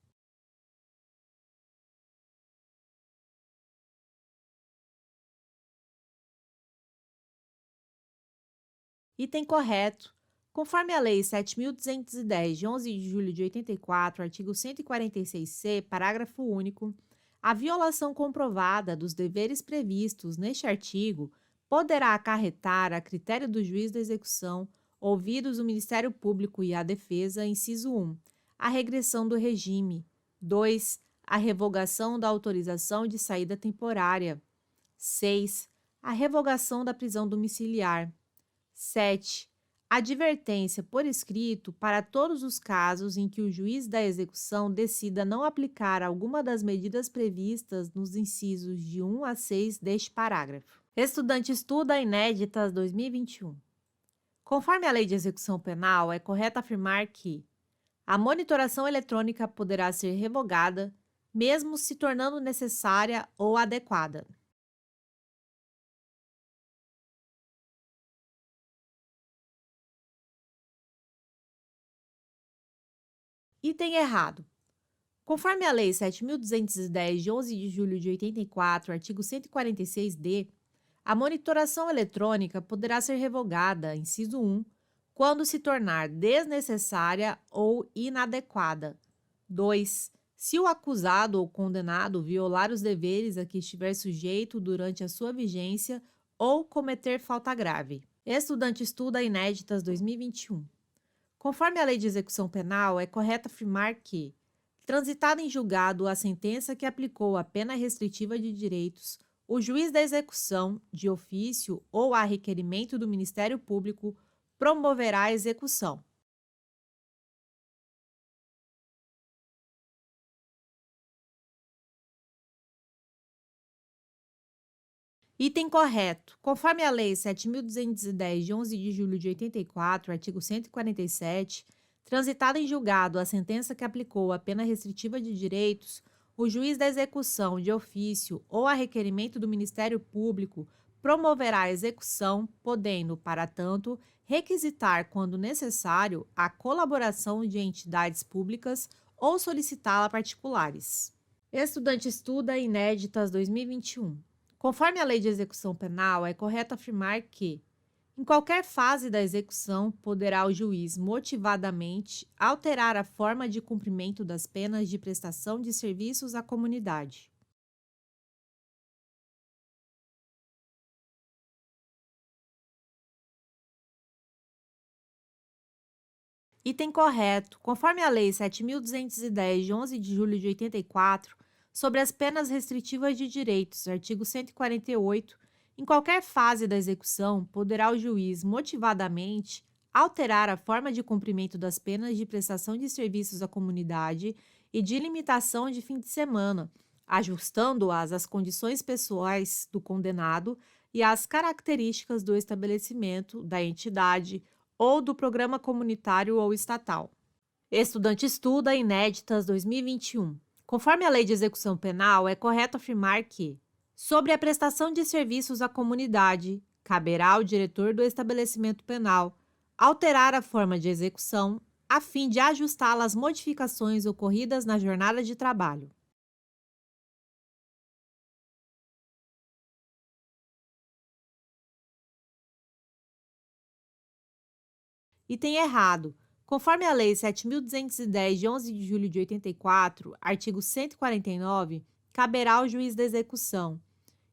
Item correto. Conforme a Lei 7.210, de 11 de julho de 84, artigo 146-C, parágrafo único, a violação comprovada dos deveres previstos neste artigo poderá acarretar, a critério do juiz da execução, ouvidos o Ministério Público e a defesa, inciso 1, a regressão do regime; 2, a revogação da autorização de saída temporária; 6, a revogação da prisão domiciliar; 7. Advertência por escrito para todos os casos em que o juiz da execução decida não aplicar alguma das medidas previstas nos incisos de 1 a 6 deste parágrafo. Estudante Estuda Inéditas 2021. Conforme a Lei de Execução Penal, é correto afirmar que a monitoração eletrônica poderá ser revogada, mesmo se tornando necessária ou adequada. Item errado. Conforme a Lei 7.210, de 11 de julho de 84, artigo 146-D, a monitoração eletrônica poderá ser revogada, inciso 1, quando se tornar desnecessária ou inadequada. 2. Se o acusado ou condenado violar os deveres a que estiver sujeito durante a sua vigência ou cometer falta grave. Estudante Estuda Inéditas 2021. Conforme a Lei de Execução Penal, é correto afirmar que, transitada em julgado a sentença que aplicou a pena restritiva de direitos, o juiz da execução, de ofício ou a requerimento do Ministério Público, promoverá a execução. Item correto. Conforme a Lei 7.210, de 11 de julho de 84, artigo 147, transitada em julgado a sentença que aplicou a pena restritiva de direitos, o juiz da execução, de ofício ou a requerimento do Ministério Público, promoverá a execução, podendo, para tanto, requisitar, quando necessário, a colaboração de entidades públicas ou solicitá-la a particulares. Estudante Estuda Inéditas 2021. Conforme a Lei de Execução Penal, é correto afirmar que, em qualquer fase da execução, poderá o juiz motivadamente alterar a forma de cumprimento das penas de prestação de serviços à comunidade. Item correto. Conforme a Lei 7.210, de 11 de julho de 84, sobre as penas restritivas de direitos, artigo 148, em qualquer fase da execução, poderá o juiz, motivadamente, alterar a forma de cumprimento das penas de prestação de serviços à comunidade e de limitação de fim de semana, ajustando-as às condições pessoais do condenado e às características do estabelecimento, da entidade ou do programa comunitário ou estatal. Estudante Estuda Inéditas 2021. Conforme a Lei de Execução Penal, é correto afirmar que, sobre a prestação de serviços à comunidade, caberá ao diretor do estabelecimento penal alterar a forma de execução a fim de ajustá-la às modificações ocorridas na jornada de trabalho. Item errado. Conforme a Lei 7.210, de 11 de julho de 84, artigo 149, caberá ao juiz da execução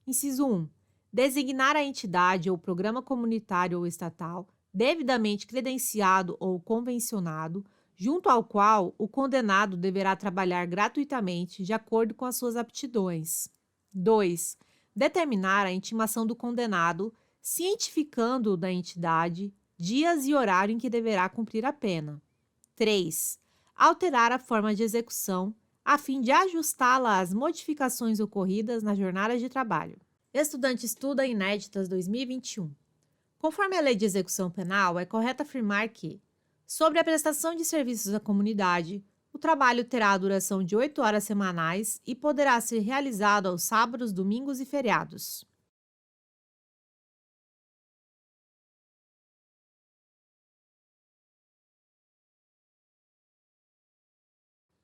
Inciso 1. Designar a entidade ou programa comunitário ou estatal devidamente credenciado ou convencionado, junto ao qual o condenado deverá trabalhar gratuitamente de acordo com as suas aptidões. 2. Determinar a intimação do condenado, cientificando-o da entidade, dias e horário em que deverá cumprir a pena. 3. Alterar a forma de execução, a fim de ajustá-la às modificações ocorridas na jornada de trabalho. Estudante estuda inéditas 2021. Conforme a Lei de Execução Penal, é correto afirmar que, sobre a prestação de serviços à comunidade, o trabalho terá a duração de 8 horas semanais e poderá ser realizado aos sábados, domingos e feriados.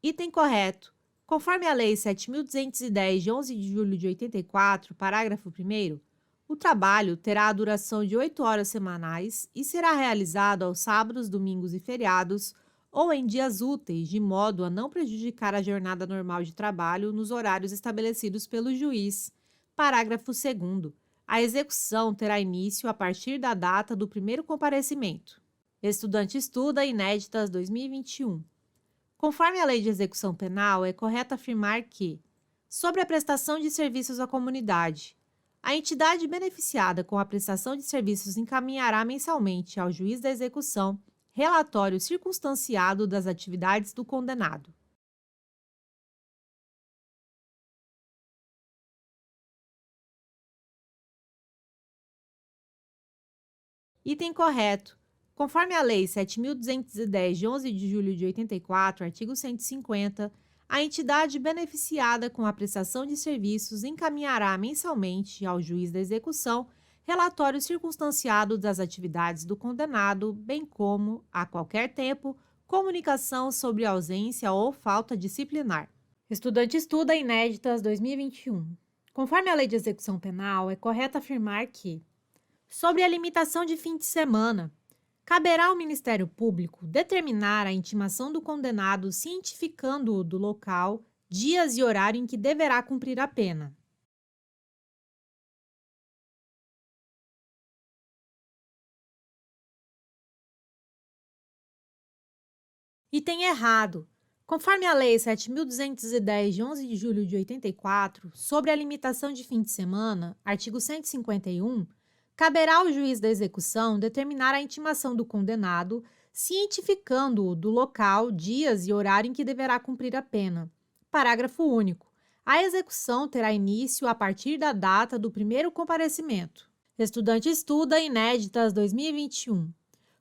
Item correto. Conforme a Lei 7.210, de 11 de julho de 84, parágrafo 1º, o trabalho terá a duração de 8 horas semanais e será realizado aos sábados, domingos e feriados ou em dias úteis, de modo a não prejudicar a jornada normal de trabalho nos horários estabelecidos pelo juiz. Parágrafo 2º. A execução terá início a partir da data do primeiro comparecimento. Estudante estuda inéditas 2021. Conforme a Lei de Execução Penal, é correto afirmar que, sobre a prestação de serviços à comunidade, a entidade beneficiada com a prestação de serviços encaminhará mensalmente ao juiz da execução relatório circunstanciado das atividades do condenado. Item correto. Conforme a Lei 7.210, de 11 de julho de 84, artigo 150, a entidade beneficiada com a prestação de serviços encaminhará mensalmente ao juiz da execução relatório circunstanciado das atividades do condenado, bem como, a qualquer tempo, comunicação sobre ausência ou falta disciplinar. Estudante estuda inéditas 2021. Conforme a Lei de Execução Penal, é correto afirmar que, sobre a limitação de fim de semana, caberá ao Ministério Público determinar a intimação do condenado cientificando-o do local, dias e horário em que deverá cumprir a pena. Item errado. Conforme a Lei 7.210, de 11 de julho de 84, sobre a limitação de fim de semana, artigo 151, caberá ao juiz da execução determinar a intimação do condenado, cientificando-o do local, dias e horário em que deverá cumprir a pena. Parágrafo único. A execução terá início a partir da data do primeiro comparecimento. Estudante estuda inéditas 2021.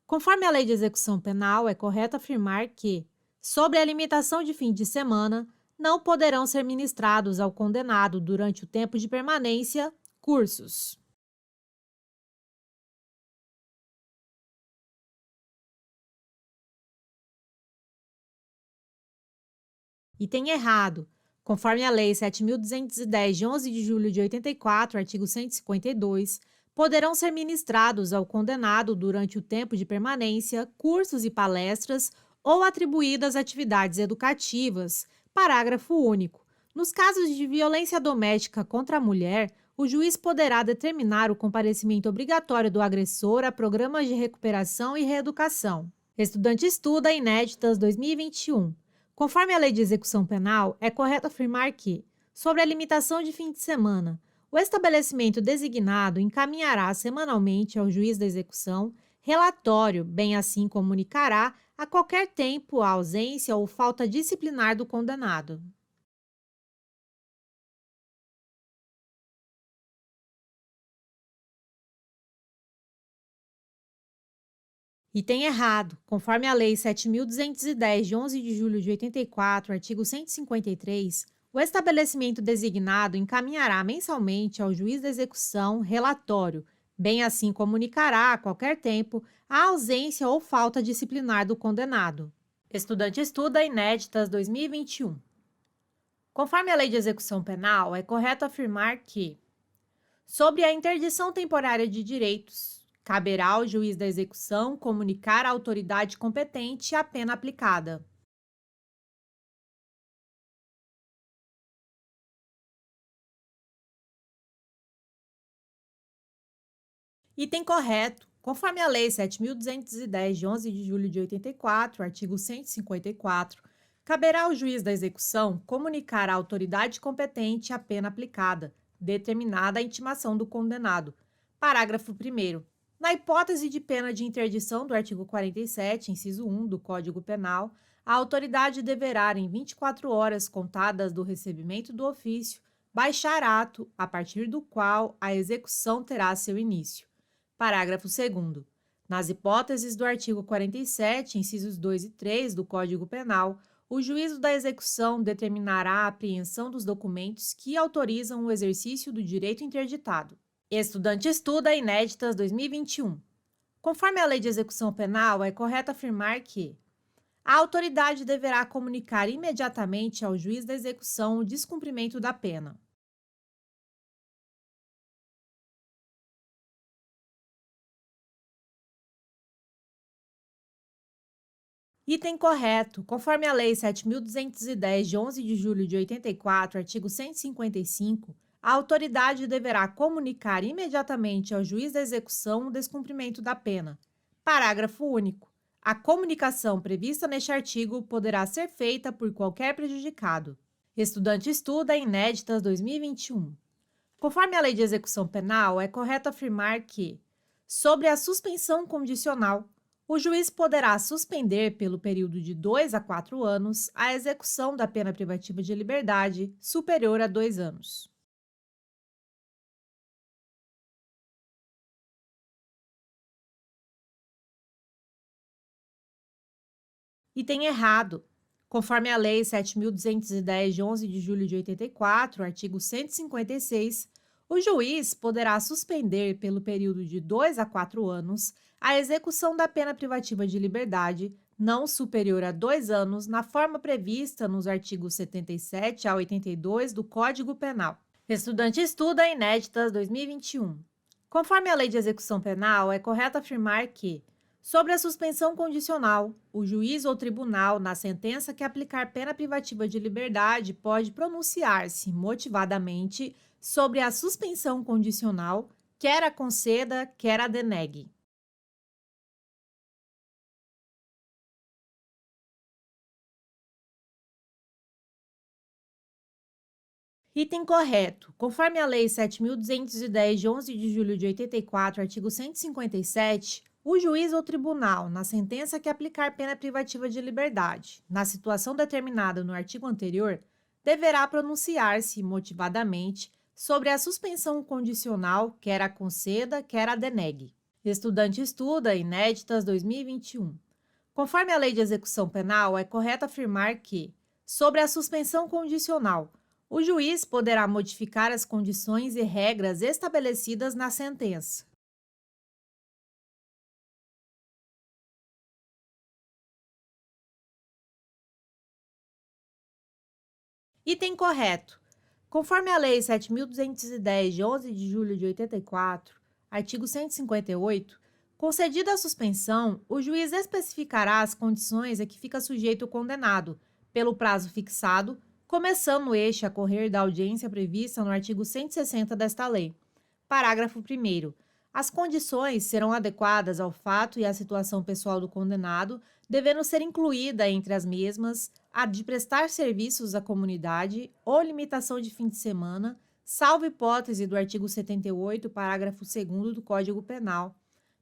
Conforme a Lei de Execução Penal, é correto afirmar que, sobre a limitação de fim de semana, não poderão ser ministrados ao condenado durante o tempo de permanência cursos. Item errado. Conforme a Lei 7.210, de 11 de julho de 84, artigo 152, poderão ser ministrados ao condenado durante o tempo de permanência cursos e palestras ou atribuídas atividades educativas. Parágrafo único. Nos casos de violência doméstica contra a mulher, o juiz poderá determinar o comparecimento obrigatório do agressor a programas de recuperação e reeducação. Estudante estuda inéditas 2021. Conforme a Lei de Execução Penal, é correto afirmar que, sobre a limitação de fim de semana, o estabelecimento designado encaminhará semanalmente ao juiz da execução relatório, bem assim comunicará a qualquer tempo a ausência ou falta disciplinar do condenado. Item errado. Conforme a Lei 7.210, de 11 de julho de 84, artigo 153, o estabelecimento designado encaminhará mensalmente ao juiz da execução relatório, bem assim comunicará a qualquer tempo a ausência ou falta disciplinar do condenado. Estudante estuda inéditas 2021. Conforme a Lei de Execução Penal, é correto afirmar que, sobre a interdição temporária de direitos, caberá ao juiz da execução comunicar à autoridade competente a pena aplicada. Item correto. Conforme a Lei 7.210, de 11 de julho de 84, artigo 154, caberá ao juiz da execução comunicar à autoridade competente a pena aplicada, determinada a intimação do condenado. Parágrafo 1º. Na hipótese de pena de interdição do artigo 47, inciso 1 do Código Penal, a autoridade deverá, em 24 horas contadas do recebimento do ofício, baixar ato a partir do qual a execução terá seu início. Parágrafo 2º. Nas hipóteses do artigo 47, incisos 2 e 3 do Código Penal, o juízo da execução determinará a apreensão dos documentos que autorizam o exercício do direito interditado. Estudante estuda Inéditas 2021. Conforme a Lei de Execução Penal, é correto afirmar que a autoridade deverá comunicar imediatamente ao juiz da execução o descumprimento da pena. Item correto. Conforme a Lei 7.210, de 11 de julho de 84, artigo 155, a autoridade deverá comunicar imediatamente ao juiz da execução o descumprimento da pena. Parágrafo único. A comunicação prevista neste artigo poderá ser feita por qualquer prejudicado. Estudante estuda Inéditas 2021. Conforme a Lei de Execução Penal, é correto afirmar que, sobre a suspensão condicional, o juiz poderá suspender, pelo período de 2 a 4 anos, a execução da pena privativa de liberdade superior a 2 anos. Item errado. Conforme a Lei 7.210, de 11 de julho de 84, artigo 156, o juiz poderá suspender, pelo período de 2 a 4 anos, a execução da pena privativa de liberdade não superior a 2 anos, na forma prevista nos artigos 77 a 82 do Código Penal. Estudante estuda Inéditas 2021. Conforme a Lei de Execução Penal, é correto afirmar que, sobre a suspensão condicional, o juiz ou tribunal, na sentença que aplicar pena privativa de liberdade, pode pronunciar-se motivadamente sobre a suspensão condicional, quer a conceda, quer a denegue. Item correto. Conforme a Lei 7.210, de 11 de julho de 84, artigo 157, o juiz ou tribunal, na sentença que aplicar pena privativa de liberdade, na situação determinada no artigo anterior, deverá pronunciar-se motivadamente sobre a suspensão condicional, quer a conceda, quer a denegue. Estudante estuda Inéditas 2021. Conforme a Lei de Execução Penal, é correto afirmar que, sobre a suspensão condicional, o juiz poderá modificar as condições e regras estabelecidas na sentença. Item correto. Conforme a Lei 7.210, de 11 de julho de 84, artigo 158, concedida a suspensão, o juiz especificará as condições a que fica sujeito o condenado, pelo prazo fixado, começando este a correr da audiência prevista no artigo 160 desta lei. Parágrafo 1º. As condições serão adequadas ao fato e à situação pessoal do condenado, devendo ser incluída entre as mesmas a de prestar serviços à comunidade ou limitação de fim de semana, salvo hipótese do artigo 78, parágrafo 2º do Código Penal.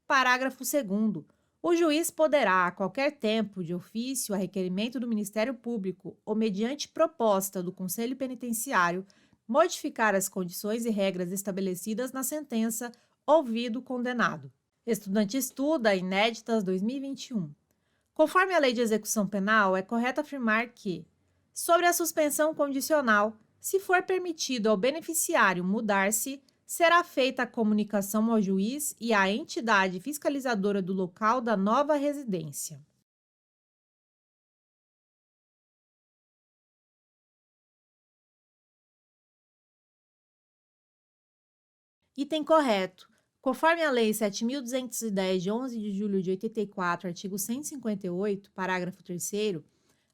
Parágrafo 2º. O juiz poderá, a qualquer tempo, de ofício, a requerimento do Ministério Público ou mediante proposta do Conselho Penitenciário, modificar as condições e regras estabelecidas na sentença, ouvido o condenado. Estudante estuda Inéditas 2021. Conforme a Lei de Execução Penal, é correto afirmar que, sobre a suspensão condicional, se for permitido ao beneficiário mudar-se, será feita a comunicação ao juiz e à entidade fiscalizadora do local da nova residência. Item correto. Conforme a Lei 7.210, de 11 de julho de 84, artigo 158, parágrafo 3º,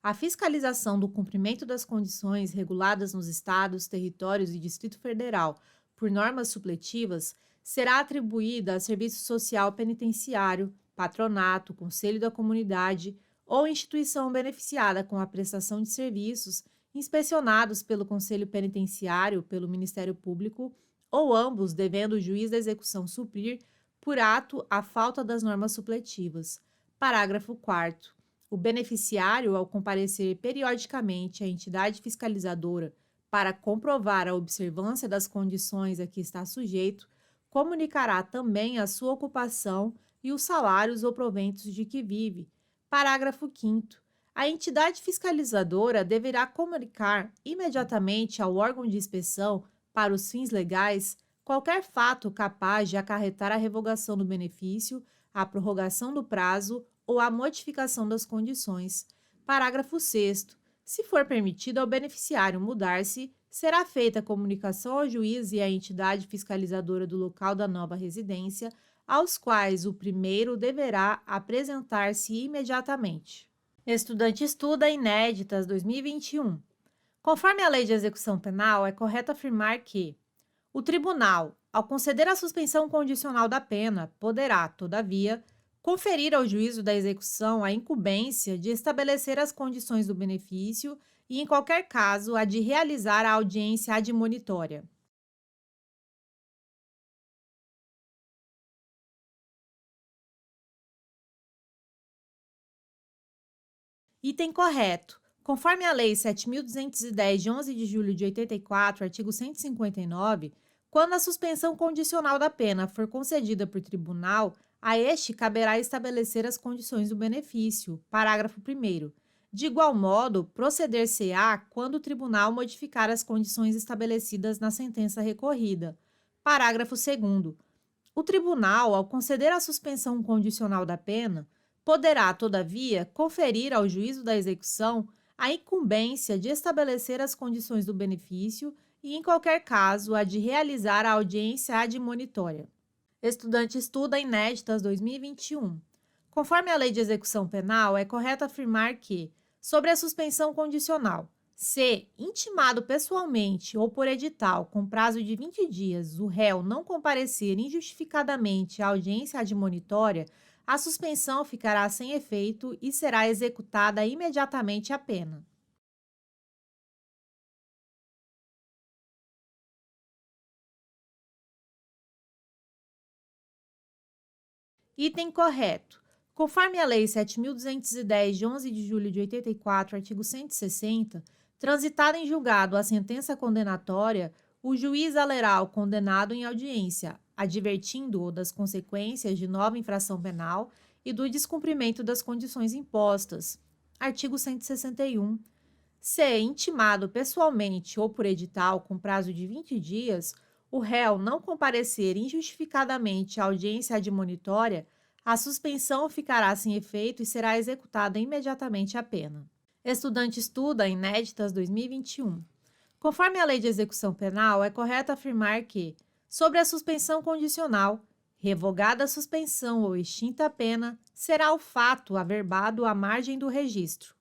a fiscalização do cumprimento das condições reguladas nos estados, territórios e Distrito Federal por normas supletivas será atribuída a serviço social penitenciário, patronato, conselho da comunidade ou instituição beneficiada com a prestação de serviços inspecionados pelo Conselho Penitenciário, pelo Ministério Público, ou ambos, devendo o juiz da execução suprir, por ato, a falta das normas supletivas. Parágrafo 4º. O beneficiário, ao comparecer periodicamente à entidade fiscalizadora para comprovar a observância das condições a que está sujeito, comunicará também a sua ocupação e os salários ou proventos de que vive. Parágrafo 5º. A entidade fiscalizadora deverá comunicar imediatamente ao órgão de inspeção, para os fins legais, qualquer fato capaz de acarretar a revogação do benefício, a prorrogação do prazo ou a modificação das condições. Parágrafo 6º. Se for permitido ao beneficiário mudar-se, será feita a comunicação ao juiz e à entidade fiscalizadora do local da nova residência, aos quais o primeiro deverá apresentar-se imediatamente. Estudante estuda inéditas 2021. Conforme a Lei de Execução Penal, é correto afirmar que o tribunal, ao conceder a suspensão condicional da pena, poderá, todavia, conferir ao juízo da execução a incumbência de estabelecer as condições do benefício e, em qualquer caso, a de realizar a audiência admonitória. Item correto. Conforme a Lei 7.210, de 11 de julho de 84, artigo 159, quando a suspensão condicional da pena for concedida por tribunal, a este caberá estabelecer as condições do benefício. Parágrafo 1º. De igual modo, proceder-se-á quando o tribunal modificar as condições estabelecidas na sentença recorrida. Parágrafo 2º. O tribunal, ao conceder a suspensão condicional da pena, poderá, todavia, conferir ao juízo da execução a incumbência de estabelecer as condições do benefício e, em qualquer caso, a de realizar a audiência admonitória. Estudante estuda inéditas 2021. Conforme a Lei de Execução Penal, é correto afirmar que, sobre a suspensão condicional, se, intimado pessoalmente ou por edital com prazo de 20 dias, o réu não comparecer injustificadamente à audiência admonitória, a suspensão ficará sem efeito e será executada imediatamente a pena. Item correto. Conforme a Lei 7.210, de 11 de julho de 84, artigo 160, transitada em julgado a sentença condenatória, o juiz a lerá ao condenado em audiência, advertindo-o das consequências de nova infração penal e do descumprimento das condições impostas. Artigo 161. Se intimado pessoalmente ou por edital com prazo de 20 dias, o réu não comparecer injustificadamente à audiência admonitória, a suspensão ficará sem efeito e será executada imediatamente a pena. Estudante estuda inéditas 2021. Conforme a Lei de Execução Penal, é correto afirmar que, sobre a suspensão condicional, revogada a suspensão ou extinta a pena, será o fato averbado à margem do registro.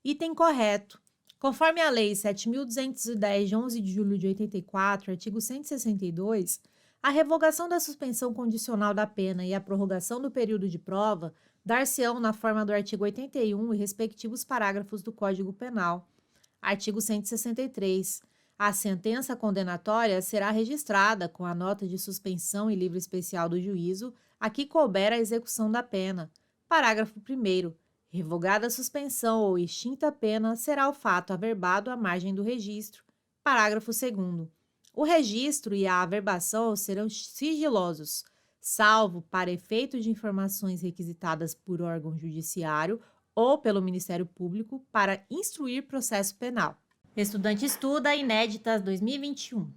Item correto. Conforme a Lei 7.210, de 11 de julho de 84, artigo 162, a revogação da suspensão condicional da pena e a prorrogação do período de prova dar-se-ão na forma do artigo 81 e respectivos parágrafos do Código Penal. Artigo 163. A sentença condenatória será registrada com a nota de suspensão e livro especial do juízo a que couber a execução da pena. Parágrafo 1º. Revogada a suspensão ou extinta a pena, será o fato averbado à margem do registro. Parágrafo 2º. O registro e a averbação serão sigilosos, salvo para efeito de informações requisitadas por órgão judiciário ou pelo Ministério Público para instruir processo penal. Estudante estuda inéditas 2021.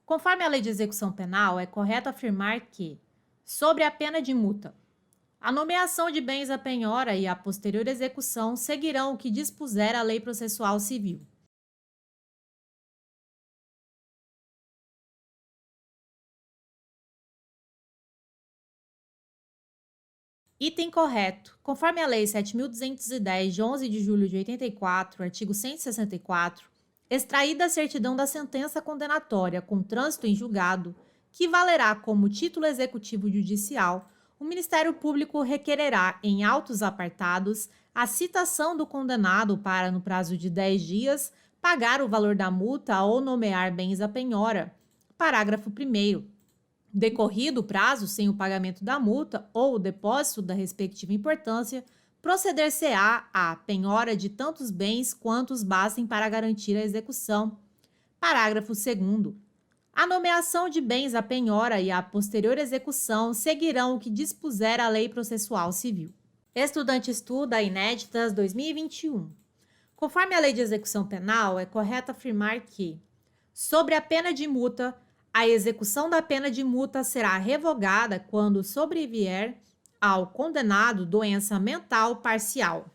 Conforme a Lei de Execução Penal, é correto afirmar que, sobre a pena de multa, a nomeação de bens à penhora e a posterior execução seguirão o que dispuser a Lei Processual Civil. Item correto. Conforme a Lei 7.210, de 11 de julho de 84, artigo 164, extraída a certidão da sentença condenatória com trânsito em julgado, que valerá como título executivo judicial, o Ministério Público requererá, em autos apartados, a citação do condenado para, no prazo de 10 dias, pagar o valor da multa ou nomear bens à penhora. Parágrafo 1º. Decorrido o prazo sem o pagamento da multa ou o depósito da respectiva importância, proceder-se-á à penhora de tantos bens quantos bastem para garantir a execução. Parágrafo 2º. A nomeação de bens à penhora e a posterior execução seguirão o que dispuser a Lei Processual Civil. Estudante estuda inéditas 2021. Conforme a Lei de Execução Penal, é correto afirmar que, sobre a pena de multa, a execução da pena de multa será revogada quando sobrevier ao condenado doença mental parcial.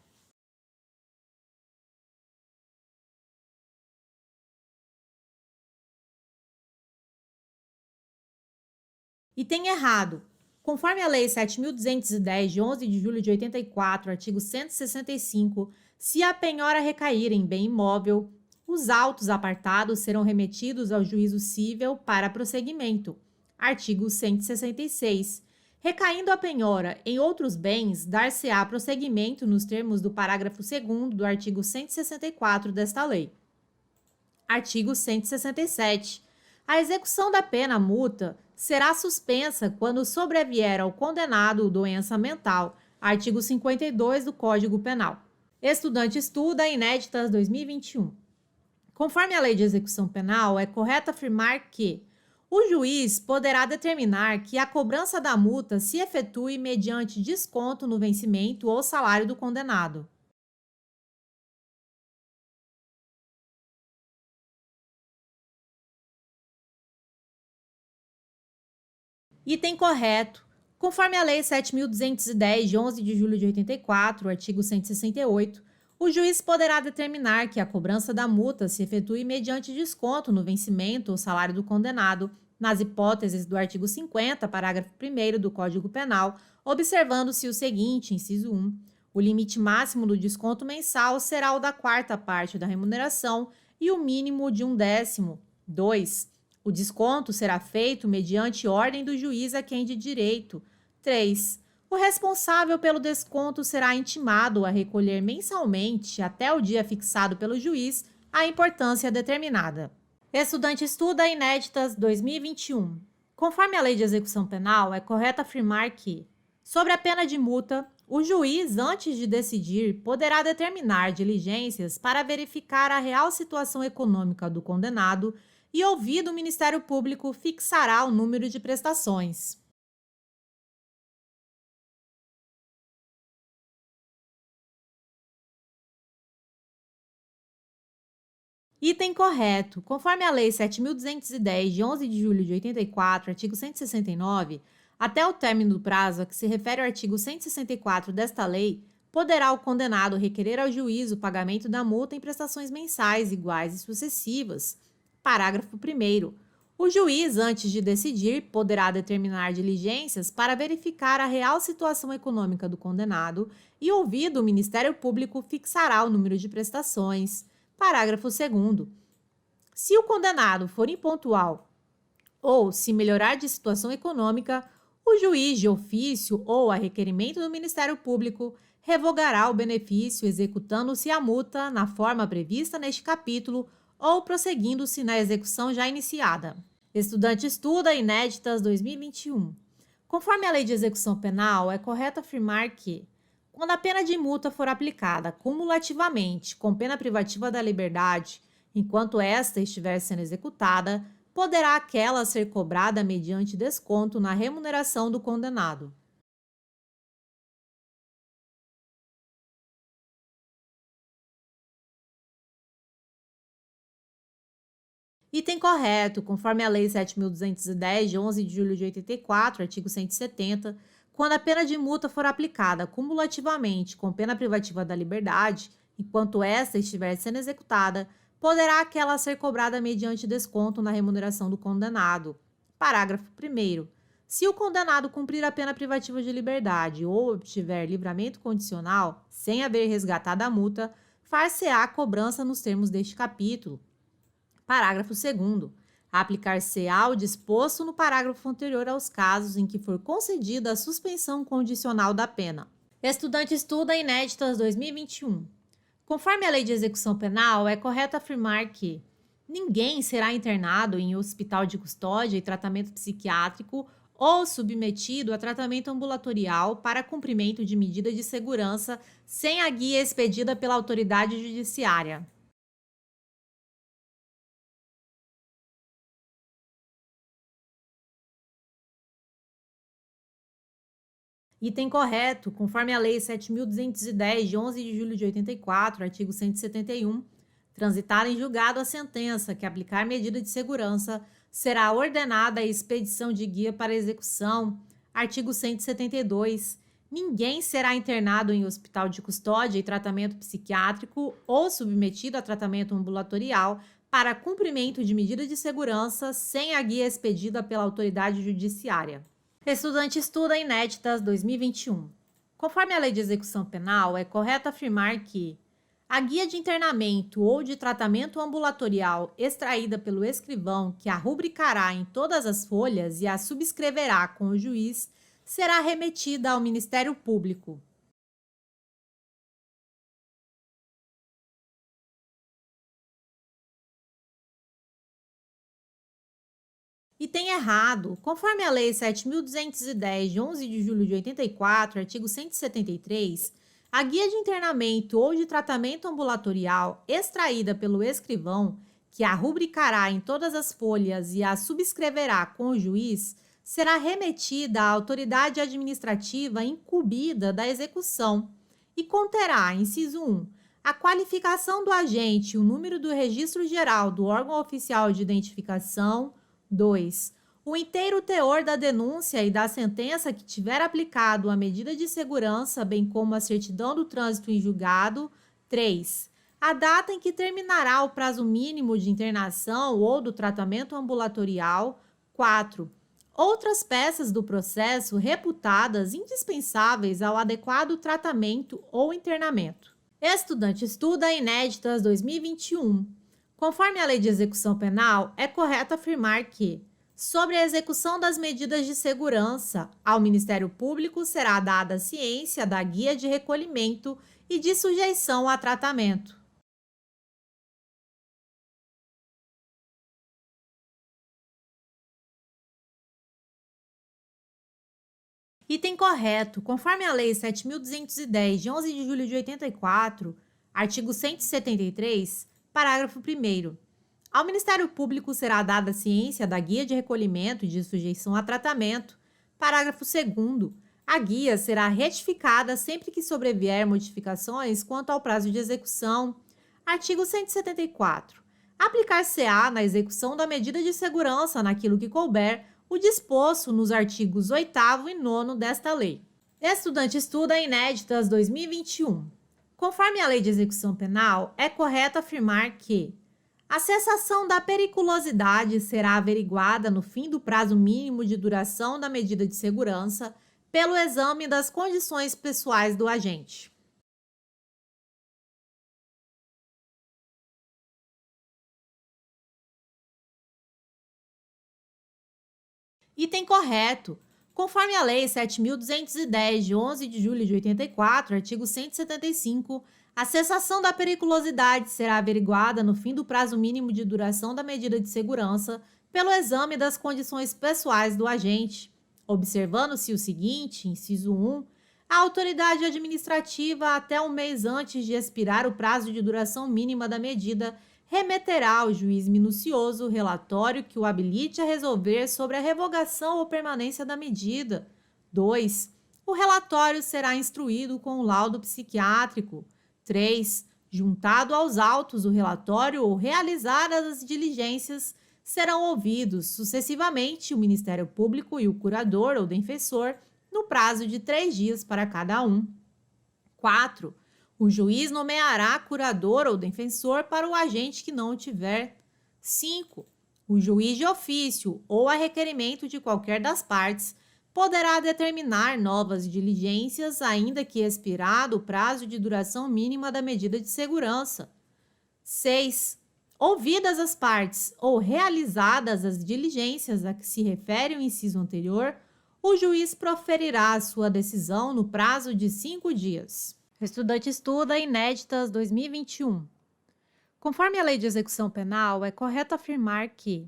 Item errado. Conforme a Lei 7.210, de 11 de julho de 84, artigo 165, se a penhora recair em bem imóvel, os autos apartados serão remetidos ao juízo cível para prosseguimento. Artigo 166. Recaindo a penhora em outros bens, dar-se-á prosseguimento nos termos do parágrafo 2º do artigo 164 desta lei. Artigo 167. A execução da pena multa será suspensa quando sobrevier ao condenado doença mental. Artigo 52 do Código Penal. Estudante estuda inéditas 2021. Conforme a Lei de Execução Penal, é correto afirmar que o juiz poderá determinar que a cobrança da multa se efetue mediante desconto no vencimento ou salário do condenado. Item correto. Conforme a Lei 7.210, de 11 de julho de 84, artigo 168, o juiz poderá determinar que a cobrança da multa se efetue mediante desconto no vencimento ou salário do condenado, nas hipóteses do artigo 50, parágrafo 1º do Código Penal, observando-se o seguinte, inciso 1. O limite máximo do desconto mensal será o da quarta parte da remuneração e o mínimo de 1/10. 2. O desconto será feito mediante ordem do juiz a quem de direito. 3. O responsável pelo desconto será intimado a recolher mensalmente, até o dia fixado pelo juiz, a importância determinada. Estudante estuda inéditas 2021. Conforme a Lei de Execução Penal, é correto afirmar que, sobre a pena de multa, o juiz, antes de decidir, poderá determinar diligências para verificar a real situação econômica do condenado e, ouvido o Ministério Público, fixará o número de prestações. Item correto. Conforme a Lei 7.210, de 11 de julho de 84, artigo 169, até o término do prazo a que se refere o artigo 164 desta lei, poderá o condenado requerer ao juiz o pagamento da multa em prestações mensais iguais e sucessivas. Parágrafo 1º. O juiz, antes de decidir, poderá determinar diligências para verificar a real situação econômica do condenado e, ouvido o Ministério Público, fixará o número de prestações. Parágrafo 2º. Se o condenado for impontual ou se melhorar de situação econômica, o juiz de ofício ou a requerimento do Ministério Público revogará o benefício executando-se a multa na forma prevista neste capítulo ou prosseguindo-se na execução já iniciada. Estudante estuda inéditas 2021. Conforme a Lei de Execução Penal, é correto afirmar que, quando a pena de multa for aplicada cumulativamente com pena privativa da liberdade, enquanto esta estiver sendo executada, poderá aquela ser cobrada mediante desconto na remuneração do condenado. Item correto, conforme a Lei 7.210, de 11 de julho de 84, artigo 170, quando a pena de multa for aplicada cumulativamente com pena privativa da liberdade, enquanto esta estiver sendo executada, poderá aquela ser cobrada mediante desconto na remuneração do condenado. Parágrafo 1º. Se o condenado cumprir a pena privativa de liberdade ou obtiver livramento condicional, sem haver resgatado a multa, far-se-á a cobrança nos termos deste capítulo. Parágrafo 2º. Aplicar-se-á o disposto no parágrafo anterior aos casos em que for concedida a suspensão condicional da pena. Estudante estuda inéditas 2021. Conforme a Lei de Execução Penal, é correto afirmar que ninguém será internado em hospital de custódia e tratamento psiquiátrico ou submetido a tratamento ambulatorial para cumprimento de medida de segurança sem a guia expedida pela autoridade judiciária. Item correto, conforme a Lei 7.210, de 11 de julho de 84, artigo 171, transitar em julgado a sentença que aplicar medida de segurança, será ordenada a expedição de guia para execução. Artigo 172. Ninguém será internado em hospital de custódia e tratamento psiquiátrico ou submetido a tratamento ambulatorial para cumprimento de medida de segurança sem a guia expedida pela autoridade judiciária. Estudante estuda inéditas 2021. Conforme a Lei de Execução Penal, é correto afirmar que a guia de internamento ou de tratamento ambulatorial extraída pelo escrivão, que a rubricará em todas as folhas e a subscreverá com o juiz, será remetida ao Ministério Público. Item errado. Conforme a Lei 7.210, de 11 de julho de 84, artigo 173, a guia de internamento ou de tratamento ambulatorial extraída pelo escrivão, que a rubricará em todas as folhas e a subscreverá com o juiz, será remetida à autoridade administrativa incumbida da execução e conterá, inciso 1, a qualificação do agente, o número do registro geral do órgão oficial de identificação. 2. O inteiro teor da denúncia e da sentença que tiver aplicado a medida de segurança, bem como a certidão do trânsito em julgado. 3. A data em que terminará o prazo mínimo de internação ou do tratamento ambulatorial. 4. Outras peças do processo reputadas indispensáveis ao adequado tratamento ou internamento. Estudante estuda inéditas 2021. Conforme a Lei de Execução Penal, é correto afirmar que, sobre a execução das medidas de segurança, ao Ministério Público será dada ciência da guia de recolhimento e de sujeição a tratamento. Item correto. Conforme a Lei 7.210, de 11 de julho de 84, artigo 173, parágrafo 1º. Ao Ministério Público será dada ciência da guia de recolhimento e de sujeição a tratamento. Parágrafo 2º. A guia será retificada sempre que sobrevier modificações quanto ao prazo de execução. Artigo 174. Aplicar-se-á na execução da medida de segurança naquilo que couber o disposto nos artigos 8º e 9º desta lei. Estudante estuda inéditas 2021. Conforme a Lei de Execução Penal, é correto afirmar que a cessação da periculosidade será averiguada no fim do prazo mínimo de duração da medida de segurança pelo exame das condições pessoais do agente. Item correto. Conforme a Lei 7.210, de 11 de julho de 84, artigo 175, a cessação da periculosidade será averiguada no fim do prazo mínimo de duração da medida de segurança pelo exame das condições pessoais do agente, observando-se o seguinte, inciso 1, a autoridade administrativa, até um mês antes de expirar o prazo de duração mínima da medida, remeterá ao juiz minucioso o relatório que o habilite a resolver sobre a revogação ou permanência da medida. 2. O relatório será instruído com o laudo psiquiátrico. 3. Juntado aos autos do relatório ou realizadas as diligências, serão ouvidos sucessivamente o Ministério Público e o curador ou defensor no prazo de 3 dias para cada um. 4. O juiz nomeará curador ou defensor para o agente que não o tiver. 5. O juiz de ofício ou a requerimento de qualquer das partes poderá determinar novas diligências, ainda que expirado o prazo de duração mínima da medida de segurança. 6. Ouvidas as partes ou realizadas as diligências a que se refere o inciso anterior, o juiz proferirá a sua decisão no prazo de 5 dias. O estudante estuda Inéditas 2021. Conforme a Lei de Execução Penal, é correto afirmar que,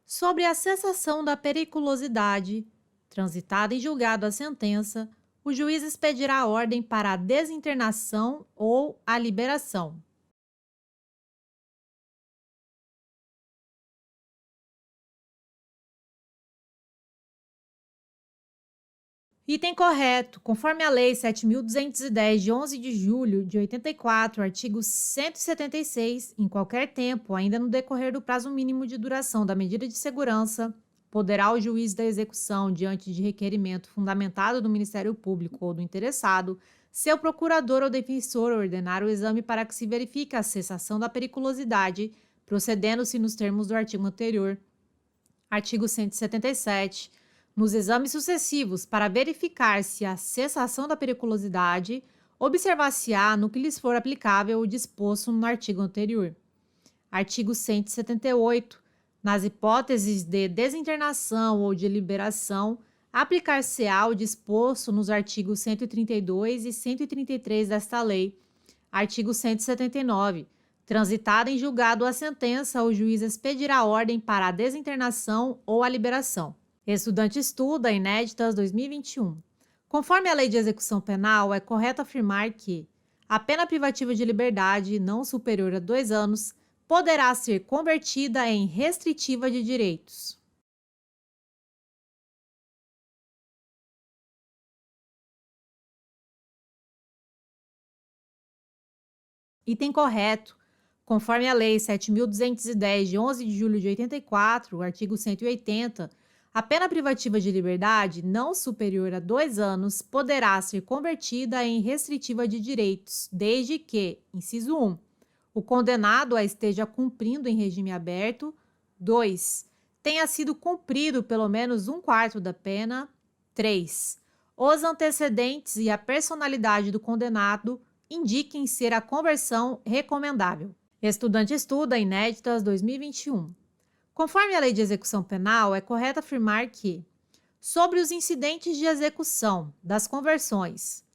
sobre a cessação da periculosidade, transitada em julgado a sentença, o juiz expedirá a ordem para a desinternação ou a liberação. Item correto. Conforme a Lei 7.210, de 11 de julho de 84, artigo 176, em qualquer tempo, ainda no decorrer do prazo mínimo de duração da medida de segurança, poderá o juiz da execução, diante de requerimento fundamentado do Ministério Público ou do interessado, seu procurador ou defensor ordenar o exame para que se verifique a cessação da periculosidade, procedendo-se nos termos do artigo anterior. Artigo 177. Nos exames sucessivos, para verificar se a cessação da periculosidade, observar-se-á no que lhes for aplicável o disposto no artigo anterior. Artigo 178. Nas hipóteses de desinternação ou de liberação, aplicar-se-á o disposto nos artigos 132 e 133 desta lei. Artigo 179. Transitada em julgado a sentença, o juiz expedirá ordem para a desinternação ou a liberação. Estudante estuda Inéditas 2021. Conforme a Lei de Execução Penal, é correto afirmar que a pena privativa de liberdade, não superior a 2 anos, poderá ser convertida em restritiva de direitos. Item correto. Conforme a Lei 7.210, de 11 de julho de 84, artigo 180, a pena privativa de liberdade, não superior a 2 anos, poderá ser convertida em restritiva de direitos, desde que, inciso 1, o condenado a esteja cumprindo em regime aberto; 2, tenha sido cumprido pelo menos 1/4 da pena; 3, os antecedentes e a personalidade do condenado indiquem ser a conversão recomendável. Estudante estuda Inéditas 2021. Conforme a Lei de Execução Penal, é correto afirmar que, sobre os incidentes de execução das conversões,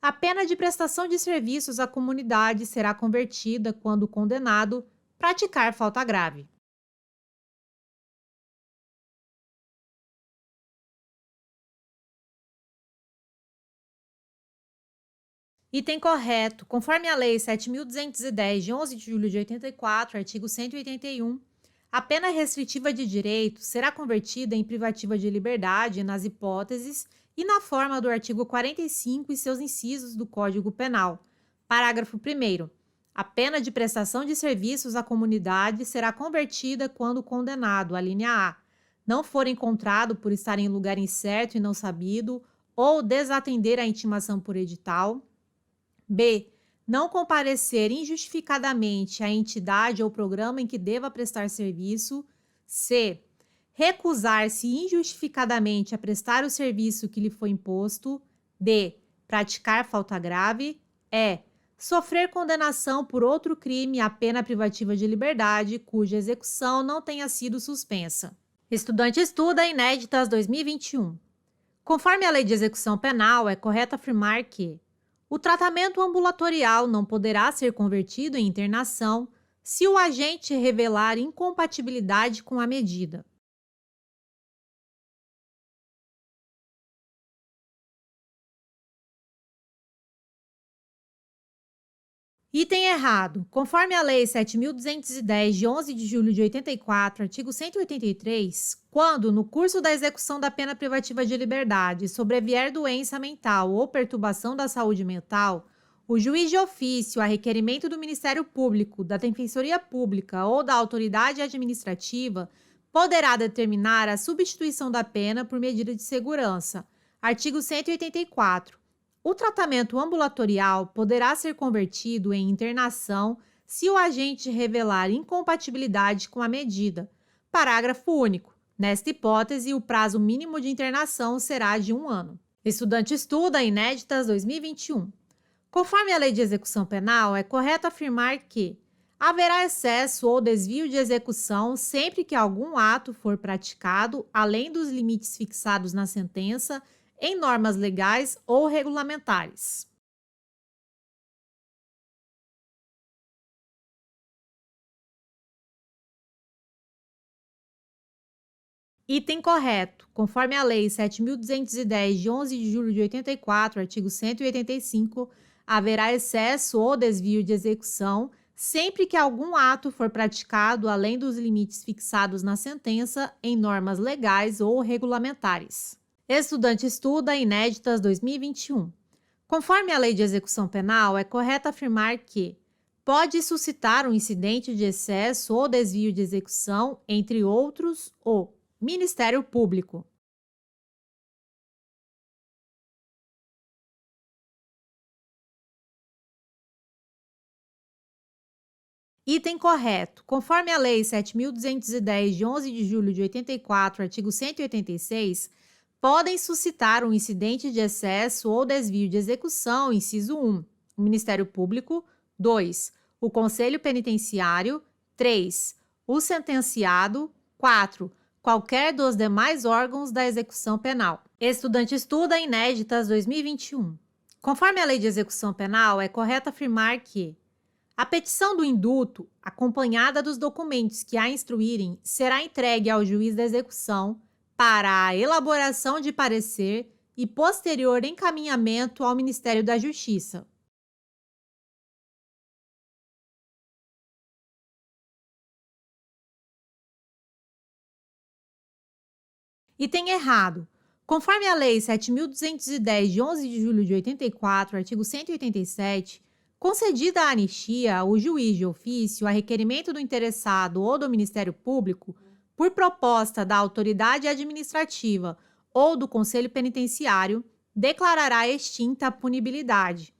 a pena de prestação de serviços à comunidade será convertida quando o condenado praticar falta grave. Item correto. Conforme a Lei 7.210, de 11 de julho de 84, artigo 181, a pena restritiva de direito será convertida em privativa de liberdade nas hipóteses e na forma do artigo 45 e seus incisos do Código Penal. Parágrafo 1º. A pena de prestação de serviços à comunidade será convertida quando o condenado, a linha A, não for encontrado por estar em lugar incerto e não sabido ou desatender a intimação por edital; B, não comparecer injustificadamente à entidade ou programa em que deva prestar serviço; C, recusar-se injustificadamente a prestar o serviço que lhe foi imposto; D, praticar falta grave; E, sofrer condenação por outro crime à pena privativa de liberdade cuja execução não tenha sido suspensa. Estudante estuda Inéditas 2021. Conforme a Lei de Execução Penal, é correto afirmar que o tratamento ambulatorial não poderá ser convertido em internação se o agente revelar incompatibilidade com a medida. Item errado. Conforme a Lei 7.210, de 11 de julho de 84, artigo 183, quando, no curso da execução da pena privativa de liberdade, sobrevier doença mental ou perturbação da saúde mental, o juiz de ofício, a requerimento do Ministério Público, da Defensoria Pública ou da autoridade administrativa, poderá determinar a substituição da pena por medida de segurança. Artigo 184. O tratamento ambulatorial poderá ser convertido em internação se o agente revelar incompatibilidade com a medida. parágrafo único. Nesta hipótese, o prazo mínimo de internação será de 1 ano. Estudante estuda inéditas 2021. Conforme a Lei de Execução Penal, é correto afirmar que haverá excesso ou desvio de execução sempre que algum ato for praticado além dos limites fixados na sentença em normas legais ou regulamentares. Item correto. Conforme a Lei 7.210, de 11 de julho de 84, artigo 185, haverá excesso ou desvio de execução sempre que algum ato for praticado além dos limites fixados na sentença em normas legais ou regulamentares. Estudante estuda inéditas 2021. Conforme a Lei de Execução Penal, é correto afirmar que pode suscitar um incidente de excesso ou desvio de execução, entre outros, o Ministério Público. Item correto. Conforme a Lei 7.210, de 11 de julho de 84, artigo 186, podem suscitar um incidente de excesso ou desvio de execução, inciso 1, o Ministério Público; 2, o Conselho Penitenciário; 3, o sentenciado; 4, qualquer dos demais órgãos da execução penal. Estudante estuda inéditas 2021. Conforme a Lei de Execução Penal, é correto afirmar que a petição do induto, acompanhada dos documentos que a instruírem, será entregue ao juiz da execução para a elaboração de parecer e posterior encaminhamento ao Ministério da Justiça. Item errado. Conforme a Lei 7.210, de 11 de julho de 84, artigo 187, concedida a anistia, o juiz de ofício, a requerimento do interessado ou do Ministério Público, por proposta da autoridade administrativa ou do Conselho Penitenciário, declarará extinta a punibilidade.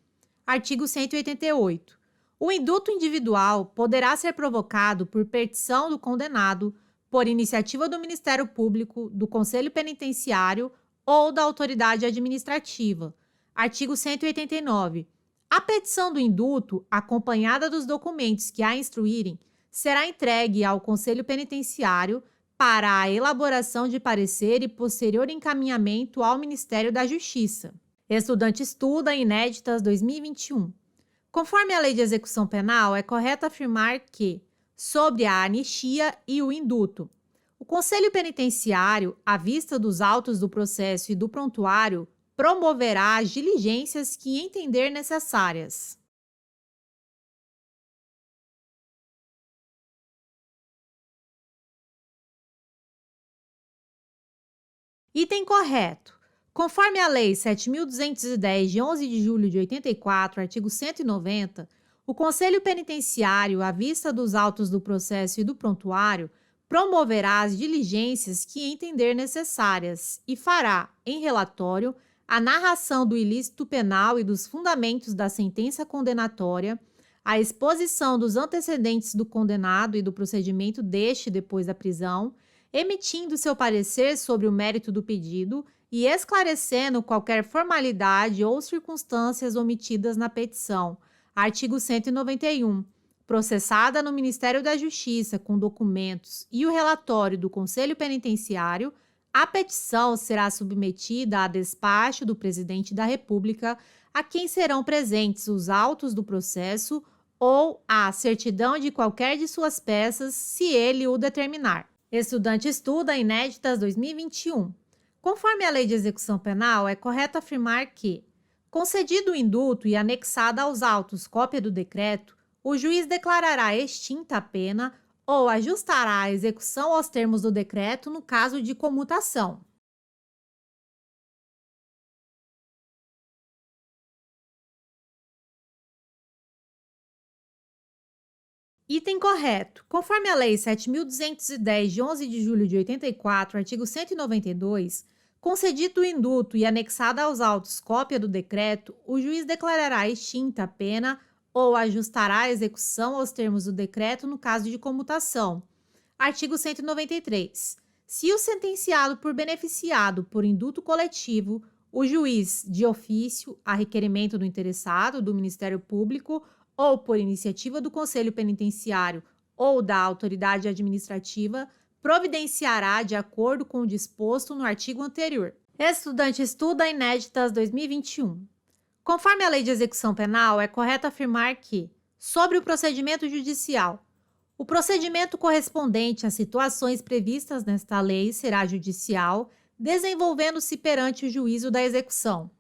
Artigo 188. O induto individual poderá ser provocado por petição do condenado, por iniciativa do Ministério Público, do Conselho Penitenciário ou da autoridade administrativa. Artigo 189. A petição do induto, acompanhada dos documentos que a instruírem, será entregue ao Conselho Penitenciário para a elaboração de parecer e posterior encaminhamento ao Ministério da Justiça. Estudante estuda inéditas 2021. Conforme a Lei de Execução Penal, é correto afirmar que, sobre a anistia e o induto, o Conselho Penitenciário, à vista dos autos do processo e do prontuário, promoverá as diligências que entender necessárias. Item correto. Conforme a Lei 7.210, de 11 de julho de 84, artigo 190, o Conselho Penitenciário, à vista dos autos do processo e do prontuário, promoverá as diligências que entender necessárias e fará, em relatório, a narração do ilícito penal e dos fundamentos da sentença condenatória, a exposição dos antecedentes do condenado e do procedimento deste depois da prisão, emitindo seu parecer sobre o mérito do pedido e esclarecendo qualquer formalidade ou circunstâncias omitidas na petição. Artigo 191. Processada no Ministério da Justiça com documentos e o relatório do Conselho Penitenciário, a petição será submetida a despacho do Presidente da República, a quem serão presentes os autos do processo ou a certidão de qualquer de suas peças, se ele o determinar. Estudante estuda inéditas 2021. Conforme a Lei de Execução Penal, é correto afirmar que, concedido o induto e anexada aos autos cópia do decreto, o juiz declarará extinta a pena ou ajustará a execução aos termos do decreto no caso de comutação. Item correto. Conforme a Lei 7.210, de 11 de julho de 84, artigo 192, concedido o induto e anexada aos autos cópia do decreto, o juiz declarará extinta a pena ou ajustará a execução aos termos do decreto no caso de comutação. Artigo 193. Se o sentenciado for beneficiado por indulto coletivo, o juiz, de ofício, a requerimento do interessado, do Ministério Público, ou por iniciativa do Conselho Penitenciário ou da autoridade administrativa, providenciará de acordo com o disposto no artigo anterior. Estudante estuda inéditas 2021. Conforme a Lei de Execução Penal, é correto afirmar que, sobre o procedimento judicial, o procedimento correspondente às situações previstas nesta lei será judicial, desenvolvendo-se perante o juízo da execução.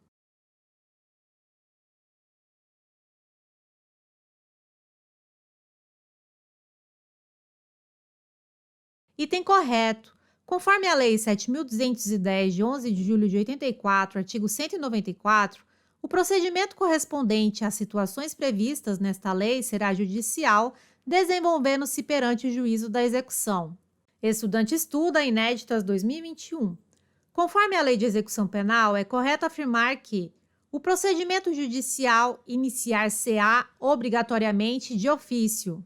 Item correto. Conforme a Lei 7.210, de 11 de julho de 84, artigo 194, o procedimento correspondente às situações previstas nesta lei será judicial, desenvolvendo-se perante o juízo da execução. Estudante estuda inéditas 2021. Conforme a Lei de Execução Penal, é correto afirmar que o procedimento judicial iniciar-se-á obrigatoriamente de ofício.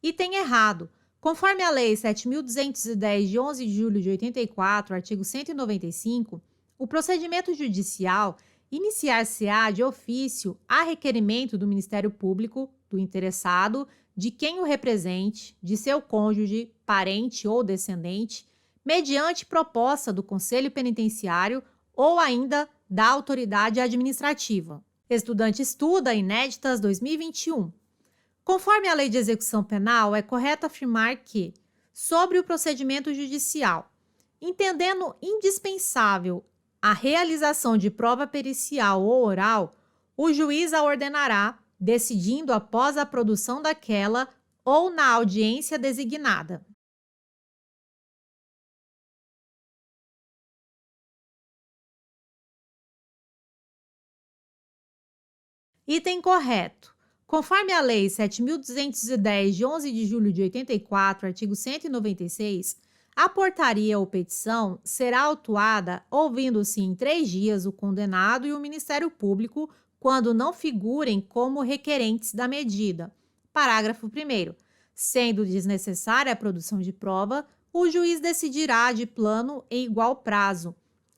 Item errado. Conforme a Lei 7.210, de 11 de julho de 84, artigo 195, o procedimento judicial iniciar-se-á de ofício a requerimento do Ministério Público, do interessado, de quem o represente, de seu cônjuge, parente ou descendente, mediante proposta do Conselho Penitenciário ou ainda da autoridade administrativa. Estudante estuda inéditas 2021. Conforme a Lei de Execução Penal, é correto afirmar que, sobre o procedimento judicial, entendendo indispensável a realização de prova pericial ou oral, o juiz a ordenará, decidindo após a produção daquela ou na audiência designada. Item correto. Conforme a Lei 7.210, de 11 de julho de 84, artigo 196, a portaria ou petição será autuada ouvindo-se em 3 dias o condenado e o Ministério Público quando não figurem como requerentes da medida. Parágrafo 1º. Sendo desnecessária a produção de prova, o juiz decidirá de plano em igual prazo.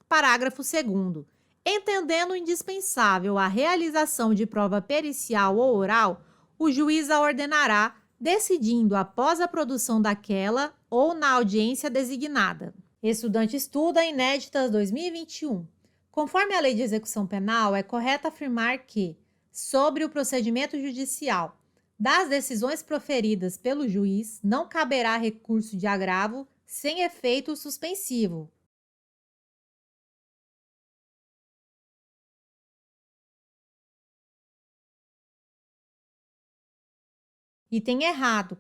Parágrafo 2º. Entendendo indispensável a realização de prova pericial ou oral, o juiz a ordenará, decidindo após a produção daquela ou na audiência designada. Estudante estuda inéditas 2021. Conforme a Lei de Execução Penal, é correto afirmar que, sobre o procedimento judicial, das decisões proferidas pelo juiz, não caberá recurso de agravo sem efeito suspensivo. Item errado.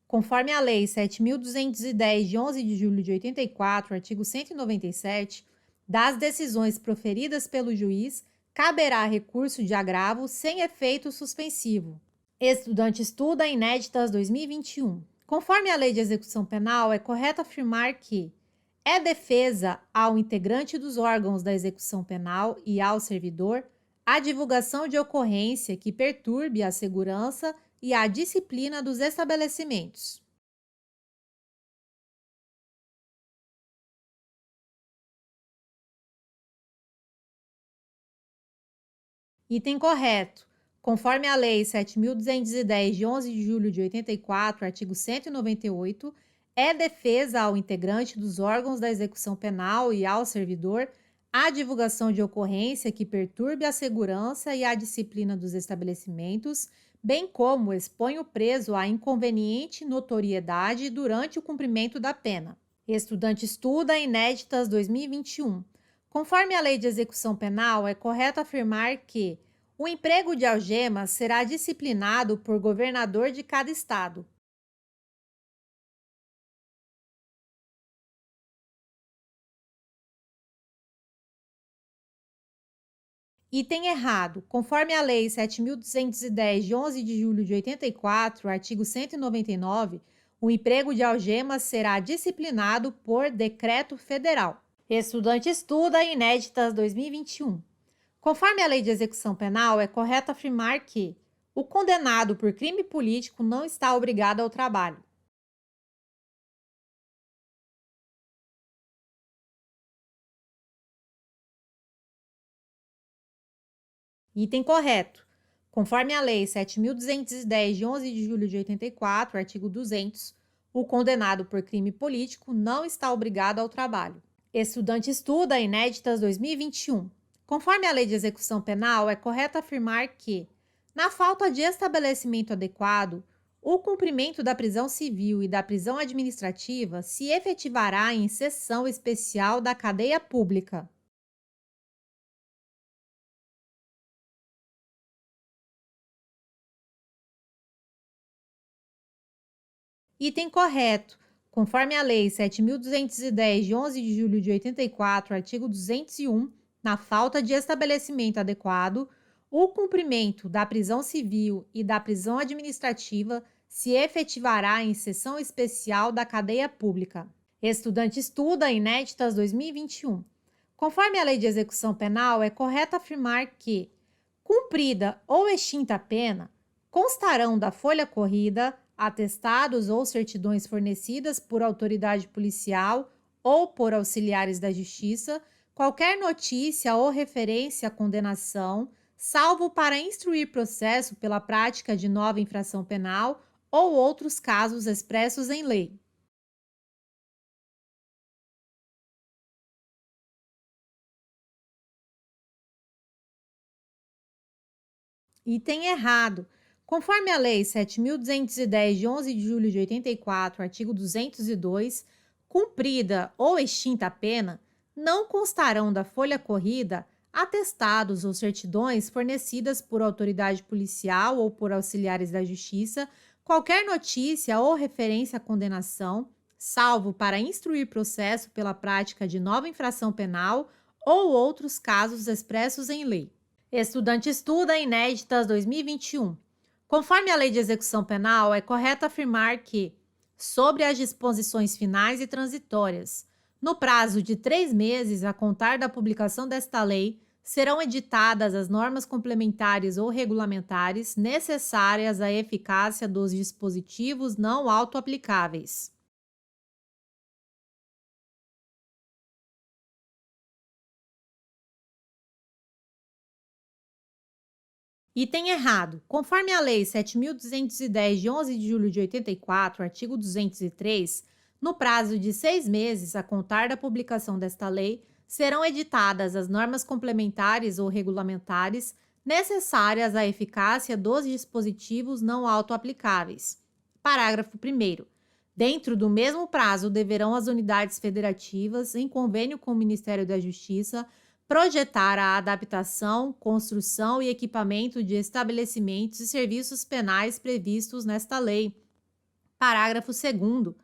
Conforme a Lei 7.210, de 11 de julho de 84, artigo 197, das decisões proferidas pelo juiz, caberá recurso de agravo sem efeito suspensivo. Estudante estuda inéditas 2021. Conforme a Lei de Execução Penal, é correto afirmar que é defesa ao integrante dos órgãos da execução penal e ao servidor a divulgação de ocorrência que perturbe a segurança e a disciplina dos estabelecimentos. Item correto. Conforme a Lei 7.210, de 11 de julho de 84, artigo 198, é defesa ao integrante dos órgãos da execução penal e ao servidor a divulgação de ocorrência que perturbe a segurança e a disciplina dos estabelecimentos, bem como expõe o preso à inconveniente notoriedade durante o cumprimento da pena. Estudante estuda inéditas 2021. Conforme a Lei de Execução Penal, é correto afirmar que o emprego de algemas será disciplinado por governador de cada estado. Item errado. Conforme a Lei 7.210, de 11 de julho de 84, artigo 199, o emprego de algemas será disciplinado por decreto federal. Estudante estuda inéditas 2021. Conforme a lei de execução penal, é correto afirmar que o condenado por crime político não está obrigado ao trabalho. Item correto. Conforme a Lei 7.210, de 11 de julho de 84, artigo 200, o condenado por crime político não está obrigado ao trabalho. Estudante estuda inéditas 2021. Conforme a Lei de Execução Penal, é correto afirmar que, na falta de estabelecimento adequado, o cumprimento da prisão civil e da prisão administrativa se efetivará em sessão especial da cadeia pública. Item correto. Conforme a Lei 7.210, de 11 de julho de 84, artigo 201, na falta de estabelecimento adequado, o cumprimento da prisão civil e da prisão administrativa se efetivará em sessão especial da cadeia pública. Estudante estuda inéditas 2021. Conforme a Lei de Execução Penal, é correto afirmar que, cumprida ou extinta a pena, constarão da folha corrida atestados ou certidões fornecidas por autoridade policial ou por auxiliares da Justiça, qualquer notícia ou referência à condenação, salvo para instruir processo pela prática de nova infração penal ou outros casos expressos em lei. Item errado. Conforme a Lei 7.210, de 11 de julho de 84, artigo 202, cumprida ou extinta a pena, não constarão da folha corrida atestados ou certidões fornecidas por autoridade policial ou por auxiliares da Justiça, qualquer notícia ou referência à condenação, salvo para instruir processo pela prática de nova infração penal ou outros casos expressos em lei. Estudante estuda inéditas 2021. Conforme a Lei de Execução Penal, é correto afirmar que, sobre as disposições finais e transitórias, no prazo de 3 meses a contar da publicação desta lei, serão editadas as normas complementares ou regulamentares necessárias à eficácia dos dispositivos não autoaplicáveis. Item errado. Conforme a Lei 7.210, de 11 de julho de 84, artigo 203, no prazo de 6 meses a contar da publicação desta lei, serão editadas as normas complementares ou regulamentares necessárias à eficácia dos dispositivos não autoaplicáveis. Parágrafo 1º. Dentro do mesmo prazo, deverão as unidades federativas, em convênio com o Ministério da Justiça, projetar a adaptação, construção e equipamento de estabelecimentos e serviços penais previstos nesta lei. Parágrafo 2º.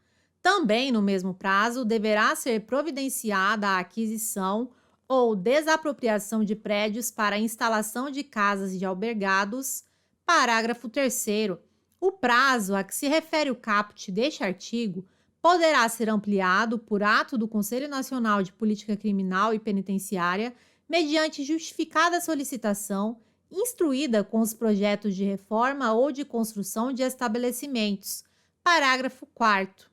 Também no mesmo prazo deverá ser providenciada a aquisição ou desapropriação de prédios para a instalação de casas de albergados. Parágrafo 3º. O prazo a que se refere o caput deste artigo poderá ser ampliado por ato do Conselho Nacional de Política Criminal e Penitenciária, mediante justificada solicitação, instruída com os projetos de reforma ou de construção de estabelecimentos. Parágrafo 4º.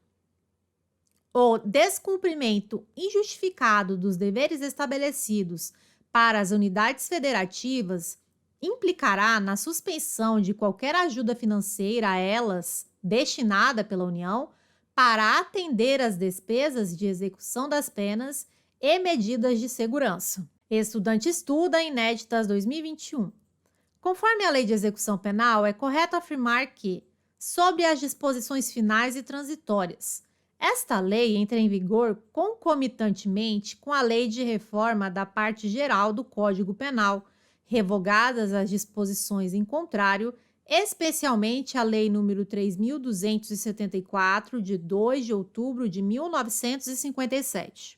O descumprimento injustificado dos deveres estabelecidos para as unidades federativas implicará na suspensão de qualquer ajuda financeira a elas destinada pela União para atender às despesas de execução das penas e medidas de segurança. Estudante estuda inéditas 2021. Conforme a Lei de Execução Penal, é correto afirmar que, sobre as disposições finais e transitórias, esta lei entra em vigor concomitantemente com a Lei de Reforma da Parte Geral do Código Penal, revogadas as disposições em contrário, especialmente a Lei nº 3.274, de 2 de outubro de 1957.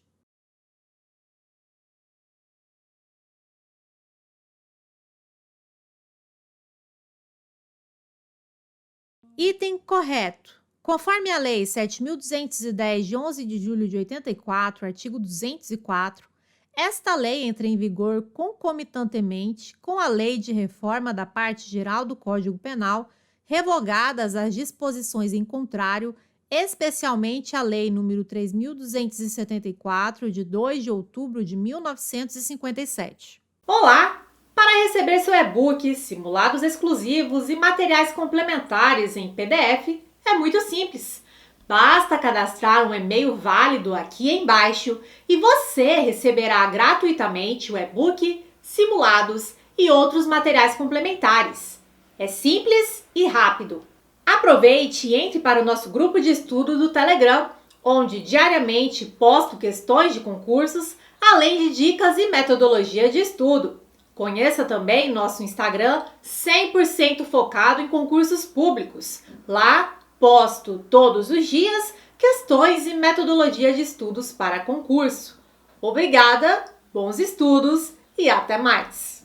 Item correto. Conforme a Lei 7.210, de 11 de julho de 84, artigo 204, Esta lei entra em vigor concomitantemente com a Lei de Reforma da Parte Geral do Código Penal, revogadas as disposições em contrário, especialmente a Lei nº 3.274, de 2 de outubro de 1957. Olá! Para receber seu e-book, simulados exclusivos e materiais complementares em PDF, é muito simples. Basta cadastrar um e-mail válido aqui embaixo e você receberá gratuitamente o e-book, simulados e outros materiais complementares. É simples e rápido. Aproveite e entre para o nosso grupo de estudo do Telegram, onde diariamente posto questões de concursos, além de dicas e metodologia de estudo. Conheça também nosso Instagram 100% focado em concursos públicos. Lá posto todos os dias questões e metodologia de estudos para concurso. Obrigada, bons estudos e até mais!